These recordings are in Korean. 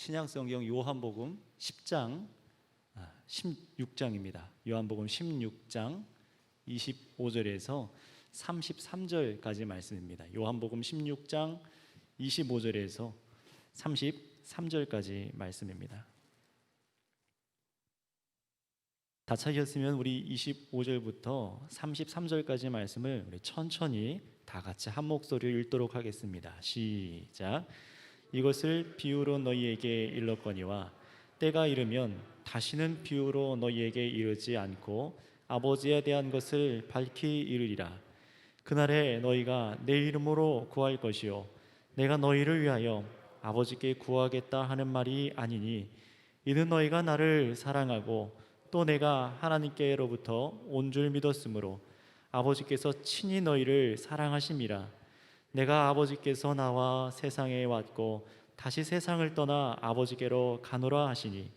신약성경 요한복음 10장 16장입니다. 요한복음 16장 25절에서 33절까지 말씀입니다. 요한복음 16장 25절에서 33절까지 말씀입니다. 다 찾으셨으면 우리 25절부터 33절까지 말씀을 우리 천천히 다 같이 한 목소리로 읽도록 하겠습니다. 시작. 이것을 비유로 너희에게 일렀거니와 때가 이르면 다시는 비유로 너희에게 이르지 않고 아버지에 대한 것을 밝히 이르리라. 그날에 너희가 내 이름으로 구할 것이요 내가 너희를 위하여 아버지께 구하겠다 하는 말이 아니니 이는 너희가 나를 사랑하고 또 내가 하나님께로부터 온 줄 믿었으므로 아버지께서 친히 너희를 사랑하심이라. 내가 아버지께서 나와 세상에 왔고 다시 세상을 떠나 아버지께로 가노라 하시니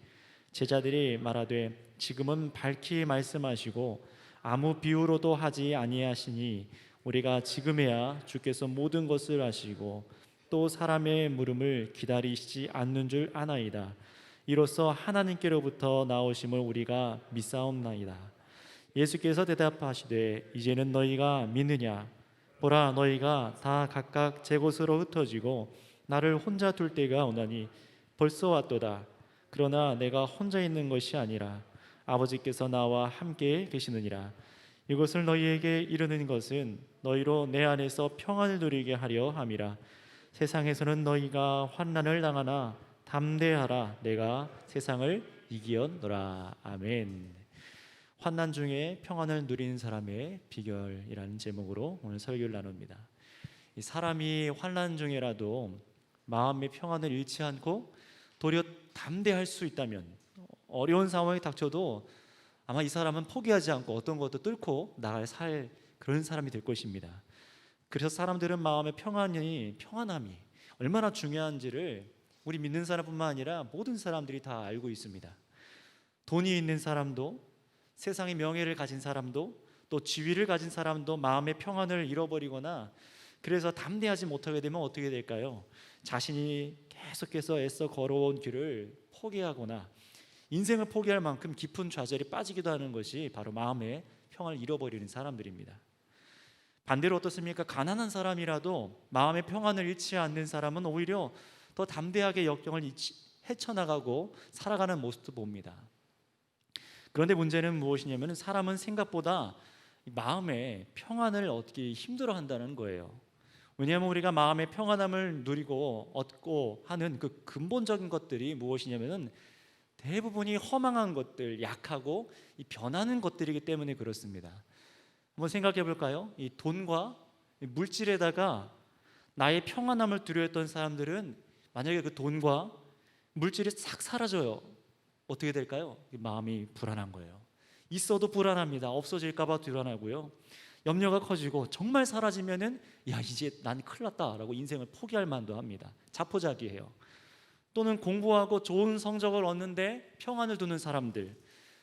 제자들이 말하되 지금은 밝히 말씀하시고 아무 비유로도 하지 아니하시니 우리가 지금에야 주께서 모든 것을 아시고 또 사람의 물음을 기다리시지 않는 줄 아나이다. 이로써 하나님께로부터 나오심을 우리가 믿사옵나이다. 예수께서 대답하시되 이제는 너희가 믿느냐? 보라, 너희가 다 각각 제 곳으로 흩어지고 나를 혼자 둘 때가 오나니 벌써 왔도다. 그러나 내가 혼자 있는 것이 아니라 아버지께서 나와 함께 계시느니라. 이것을 너희에게 이르는 것은 너희로 내 안에서 평안을 누리게 하려 함이라. 세상에서는 너희가 환난을 당하나 담대하라. 내가 세상을 이기었노라. 아멘. 환난 중에 평안을 누리는 사람의 비결이라는 제목으로 오늘 설교를 나눕니다. 이 사람이 환난 중에라도 마음의 평안을 잃지 않고 도리어 담대할 수 있다면 어려운 상황이 닥쳐도 아마 이 사람은 포기하지 않고 어떤 것도 뚫고 나갈 그런 사람이 될 것입니다. 그래서 사람들은 마음의 평안함이 얼마나 중요한지를 우리 믿는 사람뿐만 아니라 모든 사람들이 다 알고 있습니다. 돈이 있는 사람도 세상의 명예를 가진 사람도 또 지위를 가진 사람도 마음의 평안을 잃어버리거나 그래서 담대하지 못하게 되면 어떻게 될까요? 자신이 계속해서 애써 걸어온 길을 포기하거나 인생을 포기할 만큼 깊은 좌절에 빠지기도 하는 것이 바로 마음의 평안을 잃어버리는 사람들입니다. 반대로 어떻습니까? 가난한 사람이라도 마음의 평안을 잃지 않는 사람은 오히려 더 담대하게 역경을 헤쳐나가고 살아가는 모습도 봅니다. 그런데 문제는 무엇이냐면 사람은 생각보다 마음의 평안을 얻기 힘들어한다는 거예요. 왜냐하면 우리가 마음의 평안함을 누리고 얻고 하는 그 근본적인 것들이 무엇이냐면 대부분이 허망한 것들, 약하고 변하는 것들이기 때문에 그렇습니다. 한번 생각해 볼까요? 이 돈과 물질에다가 나의 평안함을 두려웠던 사람들은 만약에 그 돈과 물질이 싹 사라져요. 어떻게 될까요? 마음이 불안한 거예요. 있어도 불안합니다. 없어질까 봐 불안하고요. 염려가 커지고 정말 사라지면은 이제 난 큰일 났다라고 인생을 포기할 만도 합니다. 자포자기해요. 또는 공부하고 좋은 성적을 얻는데 평안을 두는 사람들,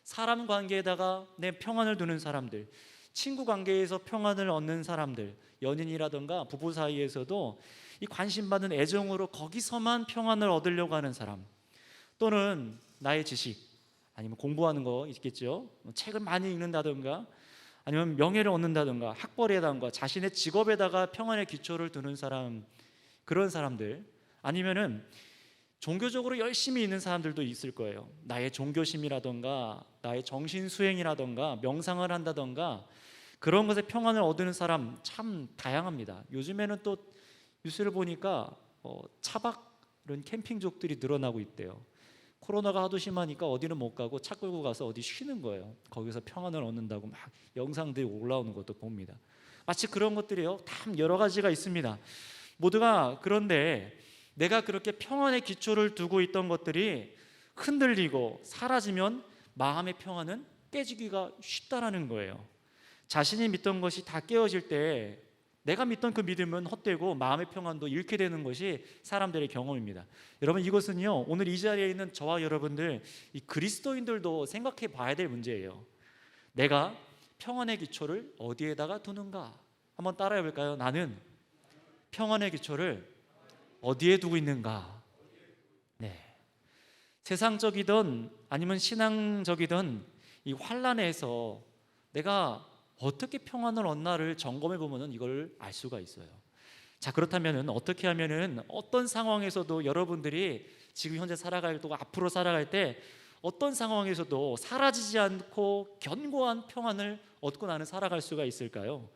사람 관계에다가 내 평안을 두는 사람들, 친구 관계에서 평안을 얻는 사람들, 연인이라든가 부부 사이에서도 이 관심받는 애정으로 거기서만 평안을 얻으려고 하는 사람, 또는 나의 지식 아니면 공부하는 거 있겠죠. 책을 많이 읽는다든가 아니면 명예를 얻는다든가 학벌에다가 자신의 직업에다가 평안의 기초를 두는 사람, 그런 사람들, 아니면은 종교적으로 열심히 있는 사람들도 있을 거예요. 나의 종교심이라든가 나의 정신수행이라든가 명상을 한다든가 그런 것에 평안을 얻는 사람 참 다양합니다. 요즘에는 또 뉴스를 보니까 차박 이런 캠핑족들이 늘어나고 있대요. 코로나가 하도 심하니까 어디는 못 가고 차 끌고 가서 어디 쉬는 거예요. 거기서 평안을 얻는다고 막 영상들이 올라오는 것도 봅니다. 마치 그런 것들이요, 참 여러 가지가 있습니다. 모두가 그런데 내가 그렇게 평안의 기초를 두고 있던 것들이 흔들리고 사라지면 마음의 평안은 깨지기가 쉽다라는 거예요. 자신이 믿던 것이 다 깨어질 때 내가 믿던 그 믿음은 헛되고 마음의 평안도 잃게 되는 것이 사람들의 경험입니다. 여러분, 이것은요, 오늘 이 자리에 있는 저와 여러분들, 이 그리스도인들도 생각해 봐야 될 문제예요. 내가 평안의 기초를 어디에다가 두는가? 한번 따라해 볼까요? 나는 평안의 기초를 어디에 두고 있는가? 네, 세상적이든 아니면 신앙적이든 이 환난에서 내가 어떻게 평안을 얻나를 점검해 보면은 이걸 알 수가 있어요. 자, 그렇다면은 어떻게 하면은 어떤 상황에서도 여러분들이 지금 현재 살아갈 또 앞으로 살아갈 때 어떤 상황에서도 사라지지 않고 견고한 평안을 얻고 나는 살아갈 수가 있을까요?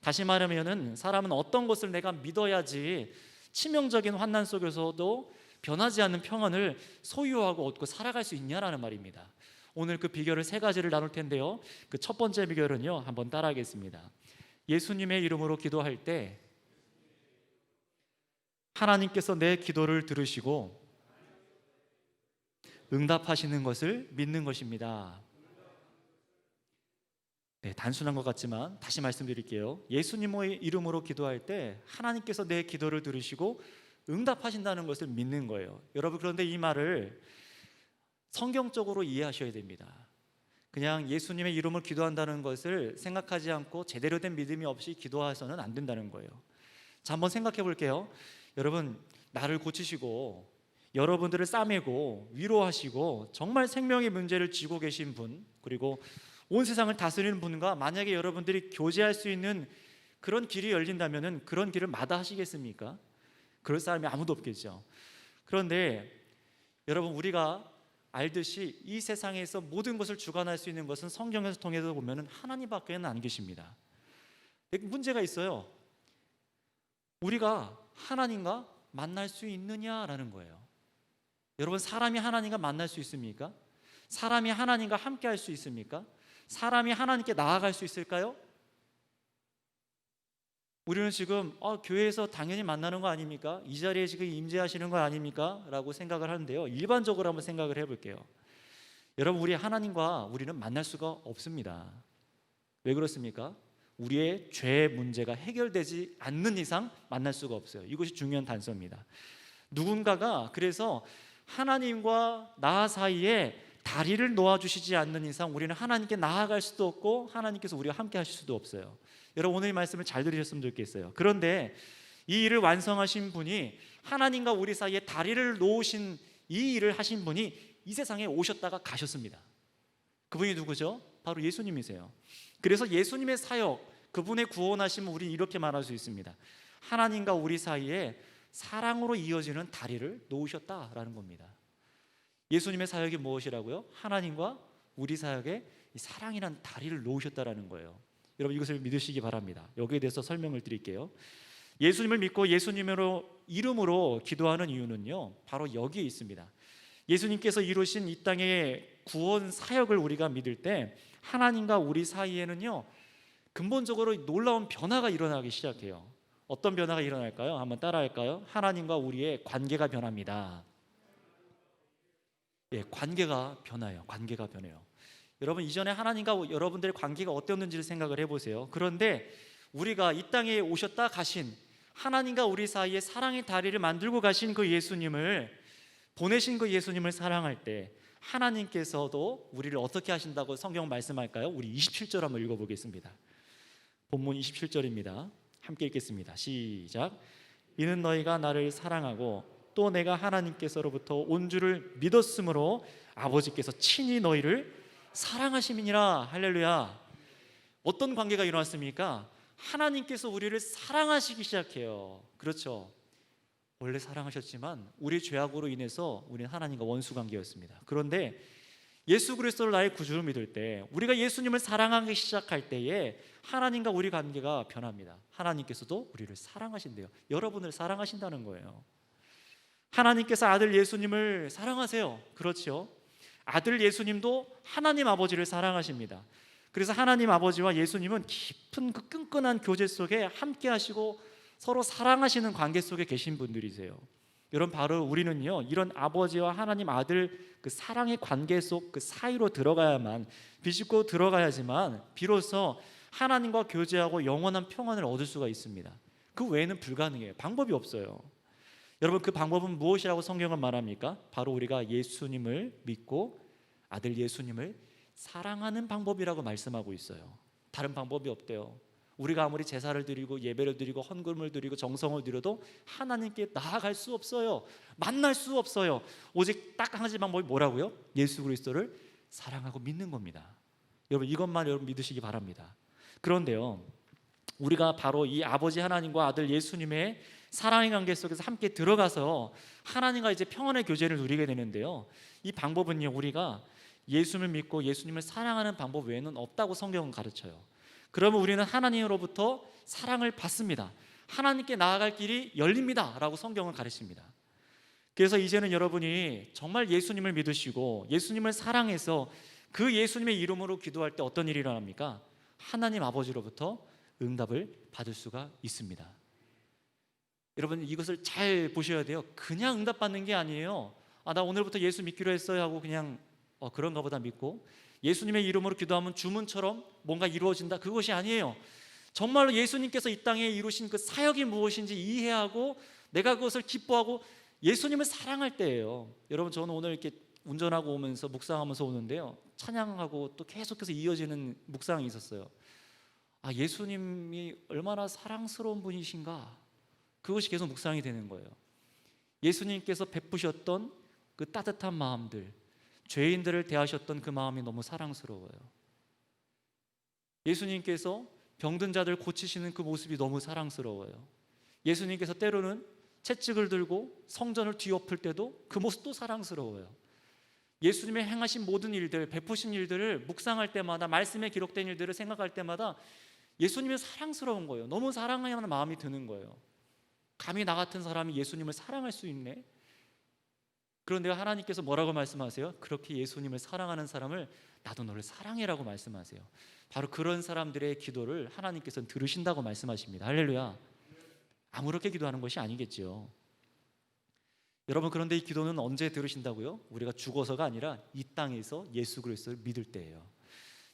다시 말하면은 사람은 어떤 것을 내가 믿어야지 치명적인 환난 속에서도 변하지 않는 평안을 소유하고 얻고 살아갈 수 있냐라는 말입니다. 오늘 그 비결을 세 가지를 나눌 텐데요. 그 첫 번째 비결은요, 한번 따라하겠습니다. 예수님의 이름으로 기도할 때 하나님께서 내 기도를 들으시고 응답하시는 것을 믿는 것입니다. 네, 단순한 것 같지만 다시 말씀드릴게요. 예수님의 이름으로 기도할 때 하나님께서 내 기도를 들으시고 응답하신다는 것을 믿는 거예요. 여러분, 그런데 이 말을 성경적으로 이해하셔야 됩니다. 그냥 예수님의 이름을 기도한다는 것을 생각하지 않고 제대로 된 믿음이 없이 기도해서는 안 된다는 거예요. 자, 한번 생각해 볼게요. 여러분, 나를 고치시고 여러분들을 싸매고 위로하시고 정말 생명의 문제를 쥐고 계신 분, 그리고 온 세상을 다스리는 분과 만약에 여러분들이 교제할 수 있는 그런 길이 열린다면 그런 길을 마다하시겠습니까? 그럴 사람이 아무도 없겠죠. 그런데 여러분, 우리가 알듯이 이 세상에서 모든 것을 주관할 수 있는 것은 성경에서 통해서 보면 하나님밖에는 안 계십니다. 문제가 있어요. 우리가 하나님과 만날 수 있느냐라는 거예요. 여러분, 사람이 하나님과 만날 수 있습니까? 사람이 하나님과 함께 할 수 있습니까? 사람이 하나님께 나아갈 수 있을까요? 우리는 지금 교회에서 당연히 만나는 거 아닙니까? 이 자리에 지금 임재하시는 거 아닙니까? 라고 생각을 하는데요, 일반적으로 한번 생각을 해볼게요. 여러분, 우리 하나님과 우리는 만날 수가 없습니다. 왜 그렇습니까? 우리의 죄 문제가 해결되지 않는 이상 만날 수가 없어요. 이것이 중요한 단서입니다. 누군가가 그래서 하나님과 나 사이에 다리를 놓아주시지 않는 이상 우리는 하나님께 나아갈 수도 없고 하나님께서 우리와 함께 하실 수도 없어요. 여러분, 오늘 이 말씀을 잘 들으셨으면 좋겠어요. 그런데 이 일을 완성하신 분이, 하나님과 우리 사이에 다리를 놓으신 이 일을 하신 분이 이 세상에 오셨다가 가셨습니다. 그분이 누구죠? 바로 예수님이세요. 그래서 예수님의 사역, 그분의 구원하심을 우리는 이렇게 말할 수 있습니다. 하나님과 우리 사이에 사랑으로 이어지는 다리를 놓으셨다라는 겁니다. 예수님의 사역이 무엇이라고요? 하나님과 우리 사역에 이 사랑이라는 다리를 놓으셨다라는 거예요. 여러분, 이것을 믿으시기 바랍니다. 여기에 대해서 설명을 드릴게요. 예수님을 믿고 예수님으로 이름으로 기도하는 이유는요, 바로 여기에 있습니다. 예수님께서 이루신 이 땅의 구원 사역을 우리가 믿을 때 하나님과 우리 사이에는요, 근본적으로 놀라운 변화가 일어나기 시작해요. 어떤 변화가 일어날까요? 한번 따라할까요? 하나님과 우리의 관계가 변합니다. 예, 관계가 변해요. 관계가 변해요. 여러분, 이전에 하나님과 여러분들의 관계가 어땠는지를 생각을 해보세요. 그런데 우리가 이 땅에 오셨다 가신 하나님과 우리 사이에 사랑의 다리를 만들고 가신 그 예수님을, 보내신 그 예수님을 사랑할 때 하나님께서도 우리를 어떻게 하신다고 성경 말씀할까요? 우리 27절 한번 읽어보겠습니다. 본문 27절입니다. 함께 읽겠습니다. 시작. 이는 너희가 나를 사랑하고 또 내가 하나님께서로부터 온 줄을 믿었으므로 아버지께서 친히 너희를 사랑하심이니라. 할렐루야. 어떤 관계가 일어났습니까? 하나님께서 우리를 사랑하시기 시작해요. 그렇죠. 원래 사랑하셨지만 우리 죄악으로 인해서 우리는 하나님과 원수 관계였습니다. 그런데 예수 그리스도를 나의 구주로 믿을 때, 우리가 예수님을 사랑하기 시작할 때에 하나님과 우리 관계가 변합니다. 하나님께서도 우리를 사랑하신대요. 여러분을 사랑하신다는 거예요. 하나님께서 아들 예수님을 사랑하세요. 그렇죠. 아들 예수님도 하나님 아버지를 사랑하십니다. 그래서 하나님 아버지와 예수님은 깊은 그 끈끈한 교제 속에 함께 하시고 서로 사랑하시는 관계 속에 계신 분들이세요. 여러분, 바로 우리는요, 이런 아버지와 하나님 아들 그 사랑의 관계 속 그 사이로 들어가야만, 비집고 들어가야지만 비로소 하나님과 교제하고 영원한 평안을 얻을 수가 있습니다. 그 외에는 불가능해요. 방법이 없어요. 여러분, 그 방법은 무엇이라고 성경은 말합니까? 바로 우리가 예수님을 믿고 아들 예수님을 사랑하는 방법이라고 말씀하고 있어요. 다른 방법이 없대요. 우리가 아무리 제사를 드리고 예배를 드리고 헌금을 드리고 정성을 드려도 하나님께 나아갈 수 없어요. 만날 수 없어요. 오직 딱 한 가지 방법이 뭐라고요? 예수 그리스도를 사랑하고 믿는 겁니다. 여러분, 이것만 여러분 믿으시기 바랍니다. 그런데요, 우리가 바로 이 아버지 하나님과 아들 예수님의 사랑의 관계 속에서 함께 들어가서 하나님과 이제 평안의 교제를 누리게 되는데요, 이 방법은요, 우리가 예수님을 믿고 예수님을 사랑하는 방법 외에는 없다고 성경은 가르쳐요. 그러면 우리는 하나님으로부터 사랑을 받습니다. 하나님께 나아갈 길이 열립니다 라고 성경은 가르칩니다. 그래서 이제는 여러분이 정말 예수님을 믿으시고 예수님을 사랑해서 그 예수님의 이름으로 기도할 때 어떤 일이 일어납니까? 하나님 아버지로부터 응답을 받을 수가 있습니다. 여러분, 이것을 잘 보셔야 돼요. 그냥 응답받는 게 아니에요. 나 오늘부터 예수 믿기로 했어요 하고 그냥 그런가 보다 믿고 예수님의 이름으로 기도하면 주문처럼 뭔가 이루어진다, 그것이 아니에요. 정말로 예수님께서 이 땅에 이루신 그 사역이 무엇인지 이해하고 내가 그것을 기뻐하고 예수님을 사랑할 때예요. 여러분, 저는 오늘 이렇게 운전하고 오면서 묵상하면서 오는데요, 찬양하고 또 계속해서 이어지는 묵상이 있었어요. 예수님이 얼마나 사랑스러운 분이신가, 그것이 계속 묵상이 되는 거예요. 예수님께서 베푸셨던 그 따뜻한 마음들, 죄인들을 대하셨던 그 마음이 너무 사랑스러워요. 예수님께서 병든 자들 고치시는 그 모습이 너무 사랑스러워요. 예수님께서 때로는 채찍을 들고 성전을 뒤엎을 때도 그 모습도 사랑스러워요. 예수님의 행하신 모든 일들, 베푸신 일들을 묵상할 때마다, 말씀에 기록된 일들을 생각할 때마다 예수님이 사랑스러운 거예요. 너무 사랑하는 마음이 드는 거예요. 감히 나 같은 사람이 예수님을 사랑할 수 있네? 그런데 하나님께서 뭐라고 말씀하세요? 그렇게 예수님을 사랑하는 사람을 나도 너를 사랑해라고 말씀하세요. 바로 그런 사람들의 기도를 하나님께서는 들으신다고 말씀하십니다. 할렐루야. 아무렇게 기도하는 것이 아니겠죠. 여러분, 그런데 이 기도는 언제 들으신다고요? 우리가 죽어서가 아니라 이 땅에서 예수 그리스도를 믿을 때예요.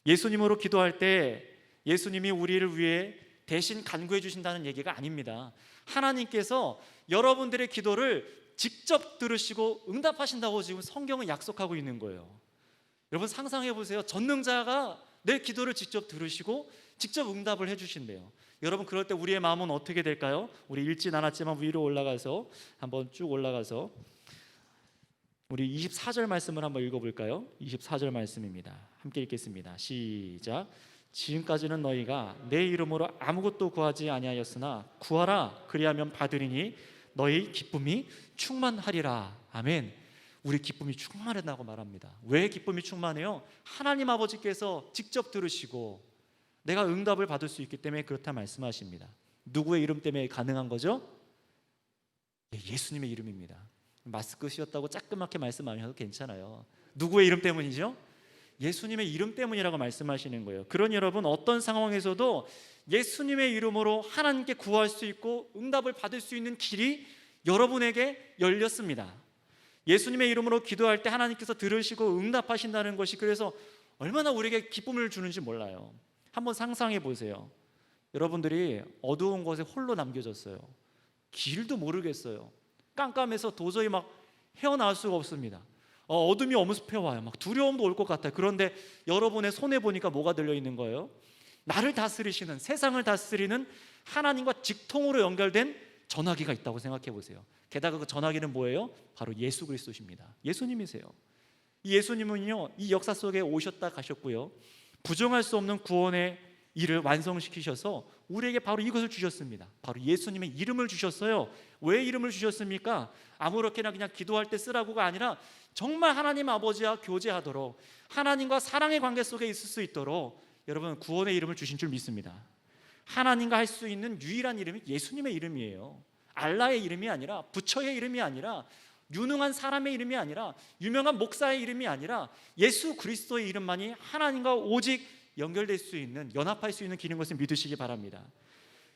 예수님으로 기도할 때 예수님이 우리를 위해 대신 간구해 주신다는 얘기가 아닙니다. 하나님께서 여러분들의 기도를 직접 들으시고 응답하신다고 지금 성경은 약속하고 있는 거예요. 여러분, 상상해 보세요. 전능자가 내 기도를 직접 들으시고 직접 응답을 해 주신대요. 여러분, 그럴 때 우리의 마음은 어떻게 될까요? 우리 읽진 않았지만 위로 올라가서 한번 쭉 올라가서 우리 24절 말씀을 한번 읽어볼까요? 24절 말씀입니다. 함께 읽겠습니다. 시작. 지금까지는 너희가 내 이름으로 아무것도 구하지 아니하였으나 구하라, 그리하면 받으리니 너희 기쁨이 충만하리라. 아멘. 우리 기쁨이 충만하다고 말합니다. 왜 기쁨이 충만해요? 하나님 아버지께서 직접 들으시고 내가 응답을 받을 수 있기 때문에 그렇다 말씀하십니다. 누구의 이름 때문에 가능한 거죠? 예수님의 이름입니다. 마스크 씌웠다고 짜끄맣게 말씀 안 하셔도 괜찮아요. 누구의 이름 때문이죠? 예수님의 이름 때문이라고 말씀하시는 거예요. 그러니 여러분, 어떤 상황에서도 예수님의 이름으로 하나님께 구할 수 있고 응답을 받을 수 있는 길이 여러분에게 열렸습니다. 예수님의 이름으로 기도할 때 하나님께서 들으시고 응답하신다는 것이 그래서 얼마나 우리에게 기쁨을 주는지 몰라요. 한번 상상해 보세요. 여러분들이 어두운 곳에 홀로 남겨졌어요. 길도 모르겠어요. 깜깜해서 도저히 막 헤어나올 수가 없습니다. 어둠이 엄습해 와요. 막 두려움도 올 것 같아요. 그런데 여러분의 손에 보니까 뭐가 들려 있는 거예요? 나를 다스리시는, 세상을 다스리는 하나님과 직통으로 연결된 전화기가 있다고 생각해 보세요. 게다가 그 전화기는 뭐예요? 바로 예수 그리스도십니다. 예수님이세요. 이 예수님은요, 이 역사 속에 오셨다 가셨고요, 부정할 수 없는 구원의 일을 완성시키셔서 우리에게 바로 이것을 주셨습니다. 바로 예수님의 이름을 주셨어요. 왜 이름을 주셨습니까? 아무렇게나 그냥 기도할 때 쓰라고가 아니라 정말 하나님 아버지와 교제하도록, 하나님과 사랑의 관계 속에 있을 수 있도록 여러분, 구원의 이름을 주신 줄 믿습니다. 하나님과 할 수 있는 유일한 이름이 예수님의 이름이에요. 알라의 이름이 아니라, 부처의 이름이 아니라, 유능한 사람의 이름이 아니라, 유명한 목사의 이름이 아니라 예수 그리스도의 이름만이 하나님과 오직 연결될 수 있는, 연합할 수 있는 길인 것을 믿으시기 바랍니다.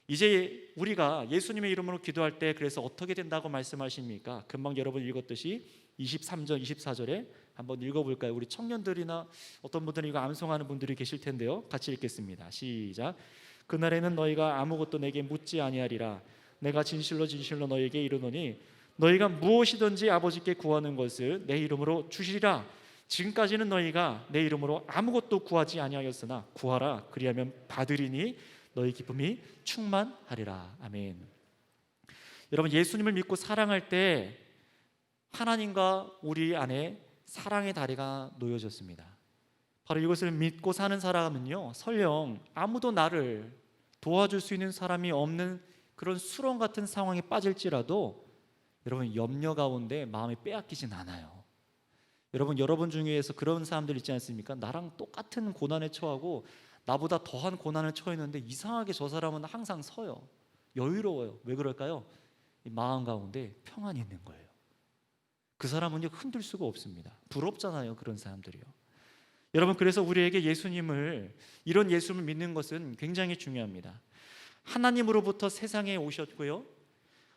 이제 우리가 예수님의 이름으로 기도할 때 그래서 어떻게 된다고 말씀하십니까? 금방 여러분 읽었듯이 23절, 24절에 한번 읽어볼까요? 우리 청년들이나 어떤 분들은 이거 암송하는 분들이 계실 텐데요, 같이 읽겠습니다. 시작. 그날에는 너희가 아무것도 내게 묻지 아니하리라. 내가 진실로 진실로 너희에게 이르노니 너희가 무엇이든지 아버지께 구하는 것을 내 이름으로 주시리라. 지금까지는 너희가 내 이름으로 아무것도 구하지 아니하였으나 구하라, 그리하면 받으리니 너희 기쁨이 충만하리라. 아멘. 여러분, 예수님을 믿고 사랑할 때 하나님과 우리 안에 사랑의 다리가 놓여졌습니다. 바로 이것을 믿고 사는 사람은요, 설령 아무도 나를 도와줄 수 있는 사람이 없는 그런 수렁 같은 상황에 빠질지라도 여러분, 염려 가운데 마음이 빼앗기진 않아요. 여러분 중에서 그런 사람들 있지 않습니까? 나랑 똑같은 고난에 처하고 나보다 더한 고난을 처했는데 이상하게 저 사람은 항상 서요. 여유로워요. 왜 그럴까요? 이 마음 가운데 평안이 있는 거예요. 그 사람은요, 흔들 수가 없습니다. 부럽잖아요, 그런 사람들이요. 여러분, 그래서 우리에게 이런 예수님을 믿는 것은 굉장히 중요합니다. 하나님으로부터 세상에 오셨고요,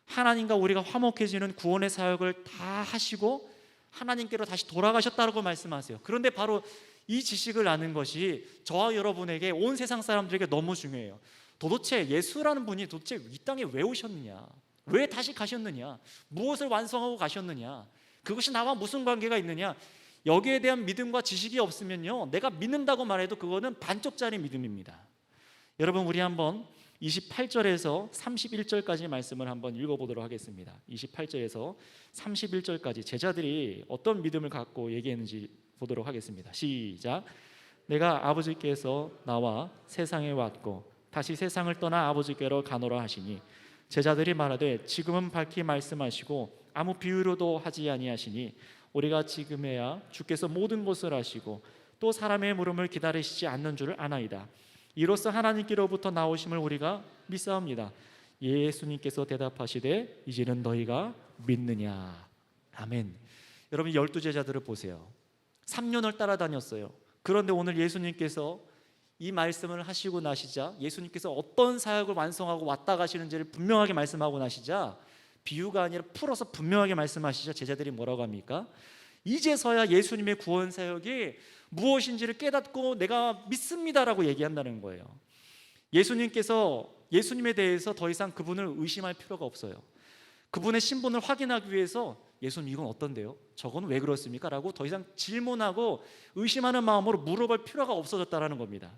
하나님과 우리가 화목해지는 구원의 사역을 다 하시고 하나님께로 다시 돌아가셨다고 말씀하세요. 그런데 바로 이 지식을 아는 것이 저와 여러분에게, 온 세상 사람들에게 너무 중요해요. 도대체 예수라는 분이 도대체 이 땅에 왜 오셨느냐, 왜 다시 가셨느냐, 무엇을 완성하고 가셨느냐, 그것이 나와 무슨 관계가 있느냐, 여기에 대한 믿음과 지식이 없으면요, 내가 믿는다고 말해도 그거는 반쪽짜리 믿음입니다. 여러분, 우리 한번 28절에서 31절까지 말씀을 한번 읽어보도록 하겠습니다. 28절에서 31절까지 제자들이 어떤 믿음을 갖고 얘기했는지 보도록 하겠습니다. 시작. 내가 아버지께서 나와 세상에 왔고 다시 세상을 떠나 아버지께로 가노라 하시니 제자들이 말하되 지금은 밝히 말씀하시고 아무 비유로도 하지 아니하시니 우리가 지금에야 주께서 모든 것을 아시고 또 사람의 물음을 기다리시지 않는 줄을 아나이다. 이로써 하나님께로부터 나오심을 우리가 믿사옵니다. 예수님께서 대답하시되 이제는 너희가 믿느냐. 아멘. 여러분, 12제자들을 보세요. 3년을 따라다녔어요. 그런데 오늘 예수님께서 이 말씀을 하시고 나시자, 예수님께서 어떤 사역을 완성하고 왔다 가시는지를 분명하게 말씀하고 나시자, 비유가 아니라 풀어서 분명하게 말씀하시자 제자들이 뭐라고 합니까? 이제서야 예수님의 구원 사역이 무엇인지를 깨닫고 내가 믿습니다라고 얘기한다는 거예요. 예수님에 대해서 더 이상 그분을 의심할 필요가 없어요. 그분의 신분을 확인하기 위해서 예수님 이건 어떤데요? 저건 왜 그렇습니까? 라고 더 이상 질문하고 의심하는 마음으로 물어볼 필요가 없어졌다는 겁니다.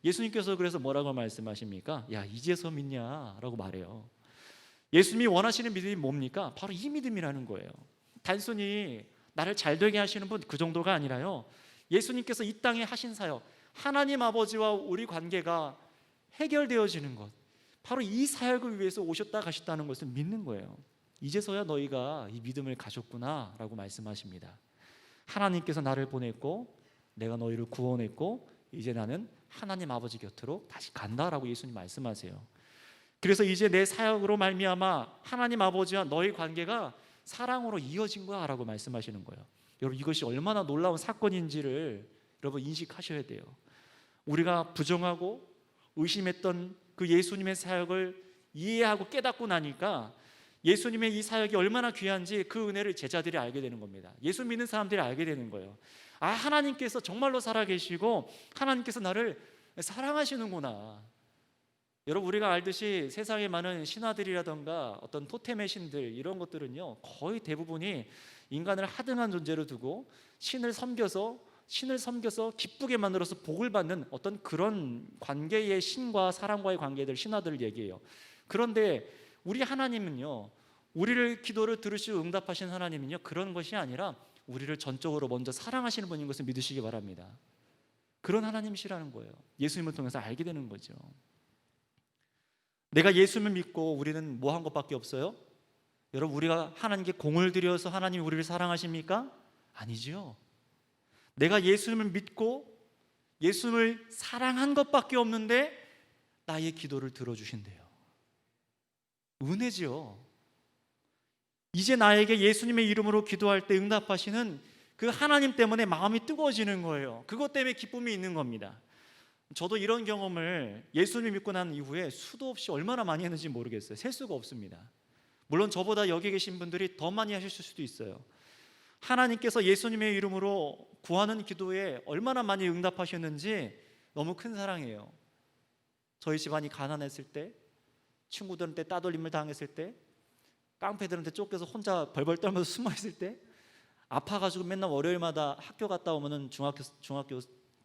예수님께서 그래서 뭐라고 말씀하십니까? 야, 이제서 믿냐? 라고 말해요. 예수님이 원하시는 믿음이 뭡니까? 바로 이 믿음이라는 거예요. 단순히 나를 잘되게 하시는 분, 그 정도가 아니라요, 예수님께서 이 땅에 하신 사역, 하나님 아버지와 우리 관계가 해결되어지는 것, 바로 이 사역을 위해서 오셨다 가셨다는 것을 믿는 거예요. 이제서야 너희가 이 믿음을 가졌구나 라고 말씀하십니다. 하나님께서 나를 보냈고 내가 너희를 구원했고 이제 나는 하나님 아버지 곁으로 다시 간다라고 예수님 말씀하세요. 그래서 이제 내 사역으로 말미암아 하나님 아버지와 너희 관계가 사랑으로 이어진 거야 라고 말씀하시는 거예요. 여러분, 이것이 얼마나 놀라운 사건인지를 여러분 인식하셔야 돼요. 우리가 부정하고 의심했던 그 예수님의 사역을 이해하고 깨닫고 나니까 예수님의 이 사역이 얼마나 귀한지 그 은혜를 제자들이 알게 되는 겁니다. 예수 믿는 사람들이 알게 되는 거예요. 아, 하나님께서 정말로 살아계시고 하나님께서 나를 사랑하시는구나. 여러분, 우리가 알듯이 세상에 많은 신화들이라던가 어떤 토템의 신들, 이런 것들은요 거의 대부분이 인간을 하등한 존재로 두고 신을 섬겨서 기쁘게 만들어서 복을 받는 어떤 그런 관계의 신과 사람과의 관계들, 신화들을 얘기해요. 그런데 우리 하나님은요, 우리를 기도를 들으시고 응답하신 하나님은요, 그런 것이 아니라 우리를 전적으로 먼저 사랑하시는 분인 것을 믿으시기 바랍니다. 그런 하나님이시라는 거예요. 예수님을 통해서 알게 되는 거죠. 내가 예수님을 믿고 우리는 뭐 한 것밖에 없어요? 여러분, 우리가 하나님께 공을 들여서 하나님이 우리를 사랑하십니까? 아니죠. 내가 예수님을 믿고 예수님을 사랑한 것밖에 없는데 나의 기도를 들어주신대요. 은혜죠. 이제 나에게 예수님의 이름으로 기도할 때 응답하시는 그 하나님 때문에 마음이 뜨거워지는 거예요. 그것 때문에 기쁨이 있는 겁니다. 저도 이런 경험을 예수님 믿고 난 이후에 수도 없이 얼마나 많이 했는지 모르겠어요. 셀 수가 없습니다. 물론 저보다 여기 계신 분들이 더 많이 하셨을 수도 있어요. 하나님께서 예수님의 이름으로 구하는 기도에 얼마나 많이 응답하셨는지 너무 큰 사랑이에요. 저희 집안이 가난했을 때, 친구들한테 따돌림을 당했을 때, 깡패들한테 쫓겨서 혼자 벌벌 떨면서 숨어있을 때, 아파가지고 맨날 월요일마다 학교 갔다 오면은 중학교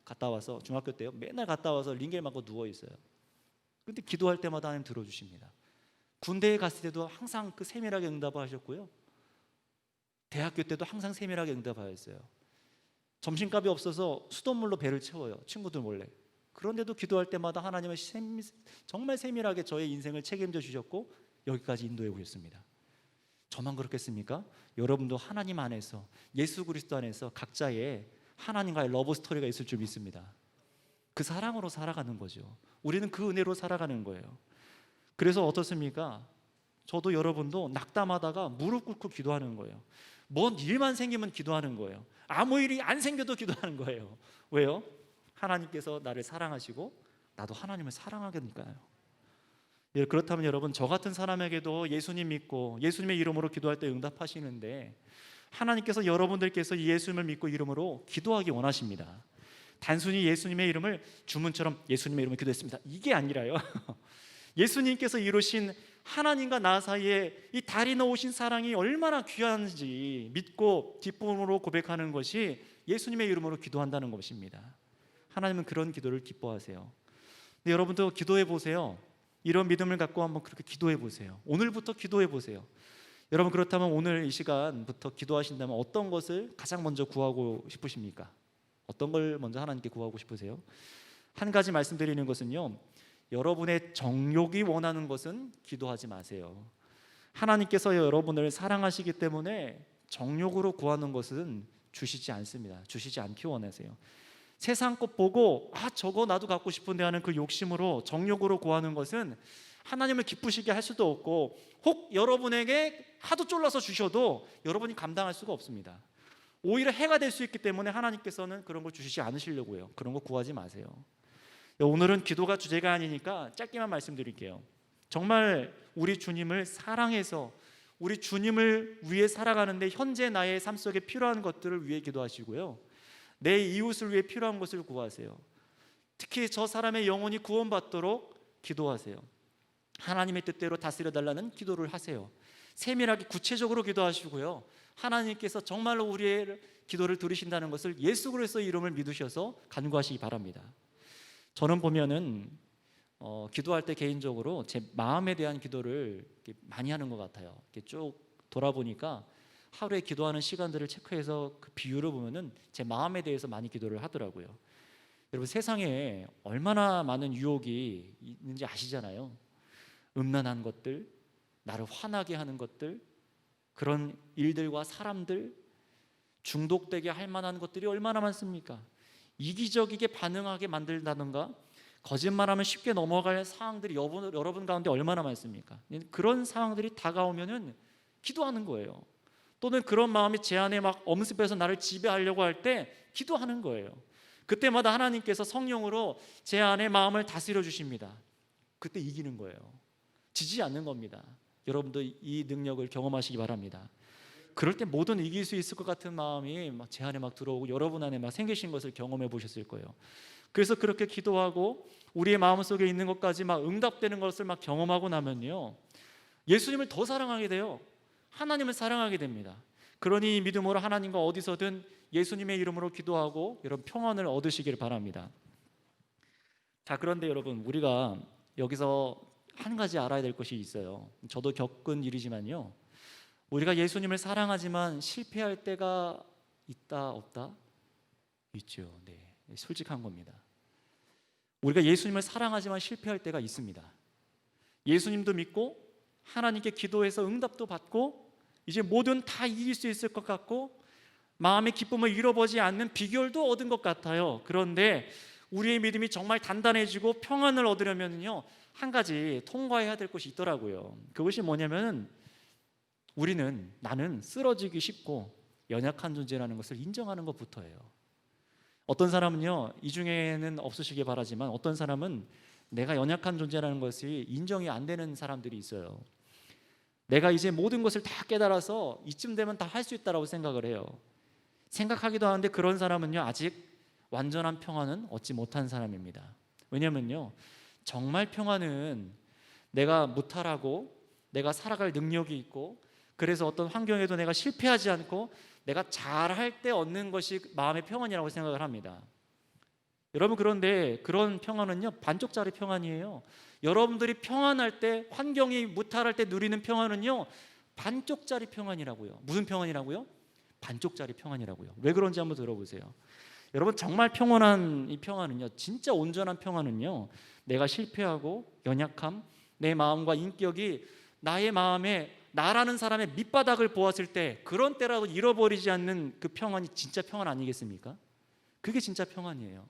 갔다 와서, 중학교 때요, 맨날 갔다 와서 링겔 맞고 누워있어요. 근데 기도할 때마다 하나님 들어주십니다. 군대에 갔을 때도 항상 그 세밀하게 응답하셨고요. 대학교 때도 항상 세밀하게 응답하였어요. 점심값이 없어서 수돗물로 배를 채워요. 친구들 몰래. 그런데도 기도할 때마다 하나님은 정말 세밀하게 저의 인생을 책임져 주셨고 여기까지 인도해 오셨습니다. 저만 그렇겠습니까? 여러분도 하나님 안에서, 예수 그리스도 안에서 각자의 하나님과의 러브 스토리가 있을 줄 믿습니다. 그 사랑으로 살아가는 거죠. 우리는 그 은혜로 살아가는 거예요. 그래서 어떻습니까? 저도 여러분도 낙담하다가 무릎 꿇고 기도하는 거예요. 뭔 일만 생기면 기도하는 거예요. 아무 일이 안 생겨도 기도하는 거예요. 왜요? 하나님께서 나를 사랑하시고 나도 하나님을 사랑하니까요. 그렇다면 여러분, 저 같은 사람에게도 예수님 믿고 예수님의 이름으로 기도할 때 응답하시는데, 하나님께서 여러분들께서 예수님을 믿고 이름으로 기도하기 원하십니다. 단순히 예수님의 이름을 주문처럼 예수님의 이름으로 기도했습니다, 이게 아니라요. 예수님께서 이루신 하나님과 나 사이에 이 달이 넣으신 사랑이 얼마나 귀한지 믿고 기쁨으로 고백하는 것이 예수님의 이름으로 기도한다는 것입니다. 하나님은 그런 기도를 기뻐하세요. 근데 여러분도 기도해 보세요. 이런 믿음을 갖고 한번 그렇게 기도해 보세요. 오늘부터 기도해 보세요. 여러분, 그렇다면 오늘 이 시간부터 기도하신다면 어떤 것을 가장 먼저 구하고 싶으십니까? 어떤 걸 먼저 하나님께 구하고 싶으세요? 한 가지 말씀드리는 것은요, 여러분의 정욕이 원하는 것은 기도하지 마세요. 하나님께서 여러분을 사랑하시기 때문에 정욕으로 구하는 것은 주시지 않습니다. 주시지 않기 원하세요. 세상 것 보고 저거 나도 갖고 싶은데 하는 그 욕심으로, 정욕으로 구하는 것은 하나님을 기쁘시게 할 수도 없고, 혹 여러분에게 하도 쫄라서 주셔도 여러분이 감당할 수가 없습니다. 오히려 해가 될 수 있기 때문에 하나님께서는 그런 걸 주시지 않으시려고요. 그런 거 구하지 마세요. 오늘은 기도가 주제가 아니니까 짧게만 말씀드릴게요. 정말 우리 주님을 사랑해서 우리 주님을 위해 살아가는데 현재 나의 삶 속에 필요한 것들을 위해 기도하시고요, 내 이웃을 위해 필요한 것을 구하세요. 특히 저 사람의 영혼이 구원받도록 기도하세요. 하나님의 뜻대로 다스려 달라는 기도를 하세요. 세밀하게 구체적으로 기도하시고요, 하나님께서 정말로 우리의 기도를 들으신다는 것을 예수 그리스도의 이름을 믿으셔서 간구하시기 바랍니다. 저는 보면은 기도할 때 개인적으로 제 마음에 대한 기도를 많이 하는 것 같아요. 이렇게 쭉 돌아보니까 하루에 기도하는 시간들을 체크해서 그 비율을 보면은 제 마음에 대해서 많이 기도를 하더라고요. 여러분, 세상에 얼마나 많은 유혹이 있는지 아시잖아요. 음란한 것들, 나를 화나게 하는 것들, 그런 일들과 사람들, 중독되게 할 만한 것들이 얼마나 많습니까? 이기적이게 반응하게 만들다든가 거짓말하면 쉽게 넘어갈 상황들이 여러분 가운데 얼마나 많습니까? 그런 상황들이 다가오면은 기도하는 거예요. 또는 그런 마음이 제 안에 막 엄습해서 나를 지배하려고 할 때 기도하는 거예요. 그때마다 하나님께서 성령으로 제 안에 마음을 다스려 주십니다. 그때 이기는 거예요. 지지 않는 겁니다. 여러분도 이 능력을 경험하시기 바랍니다. 그럴 때 뭐든 이길 수 있을 것 같은 마음이 막 제 안에 막 들어오고 여러분 안에 막 생기신 것을 경험해 보셨을 거예요. 그래서 그렇게 기도하고 우리의 마음속에 있는 것까지 막 응답되는 것을 막 경험하고 나면요, 예수님을 더 사랑하게 돼요. 하나님을 사랑하게 됩니다. 그러니 이 믿음으로 하나님과 어디서든 예수님의 이름으로 기도하고 여러분 평안을 얻으시기를 바랍니다. 자, 그런데 여러분, 우리가 여기서 한 가지 알아야 될 것이 있어요. 저도 겪은 일이지만요, 우리가 예수님을 사랑하지만 실패할 때가 있다 없다? 있죠. 네, 솔직한 겁니다. 우리가 예수님을 사랑하지만 실패할 때가 있습니다. 예수님도 믿고 하나님께 기도해서 응답도 받고 이제 뭐든 다 이길 수 있을 것 같고 마음의 기쁨을 잃어버리지 않는 비결도 얻은 것 같아요. 그런데 우리의 믿음이 정말 단단해지고 평안을 얻으려면요, 한 가지 통과해야 될 것이 있더라고요. 그것이 뭐냐면, 나는 쓰러지기 쉽고 연약한 존재라는 것을 인정하는 것부터예요. 어떤 사람은요, 이 중에는 없으시길 바라지만 어떤 사람은 내가 연약한 존재라는 것이 인정이 안 되는 사람들이 있어요. 내가 이제 모든 것을 다 깨달아서 이쯤 되면 다 할 수 있다고 생각을 해요. 생각하기도 하는데 그런 사람은요, 아직 완전한 평안은 얻지 못한 사람입니다. 왜냐면요, 정말 평안은 내가 무탈하고 내가 살아갈 능력이 있고, 그래서 어떤 환경에도 내가 실패하지 않고 내가 잘할 때 얻는 것이 마음의 평안이라고 생각을 합니다. 여러분, 그런데 그런 평안은요, 반쪽짜리 평안이에요. 여러분들이 평안할 때, 환경이 무탈할 때 누리는 평안은요, 반쪽짜리 평안이라고요. 무슨 평안이라고요? 반쪽짜리 평안이라고요. 왜 그런지 한번 들어보세요. 여러분, 정말 평온한 이 평안은요, 진짜 온전한 평안은요, 내가 실패하고 연약함, 내 마음과 인격이 나의 마음에 나라는 사람의 밑바닥을 보았을 때, 그런 때라도 잃어버리지 않는 그 평안이 진짜 평안 아니겠습니까? 그게 진짜 평안이에요.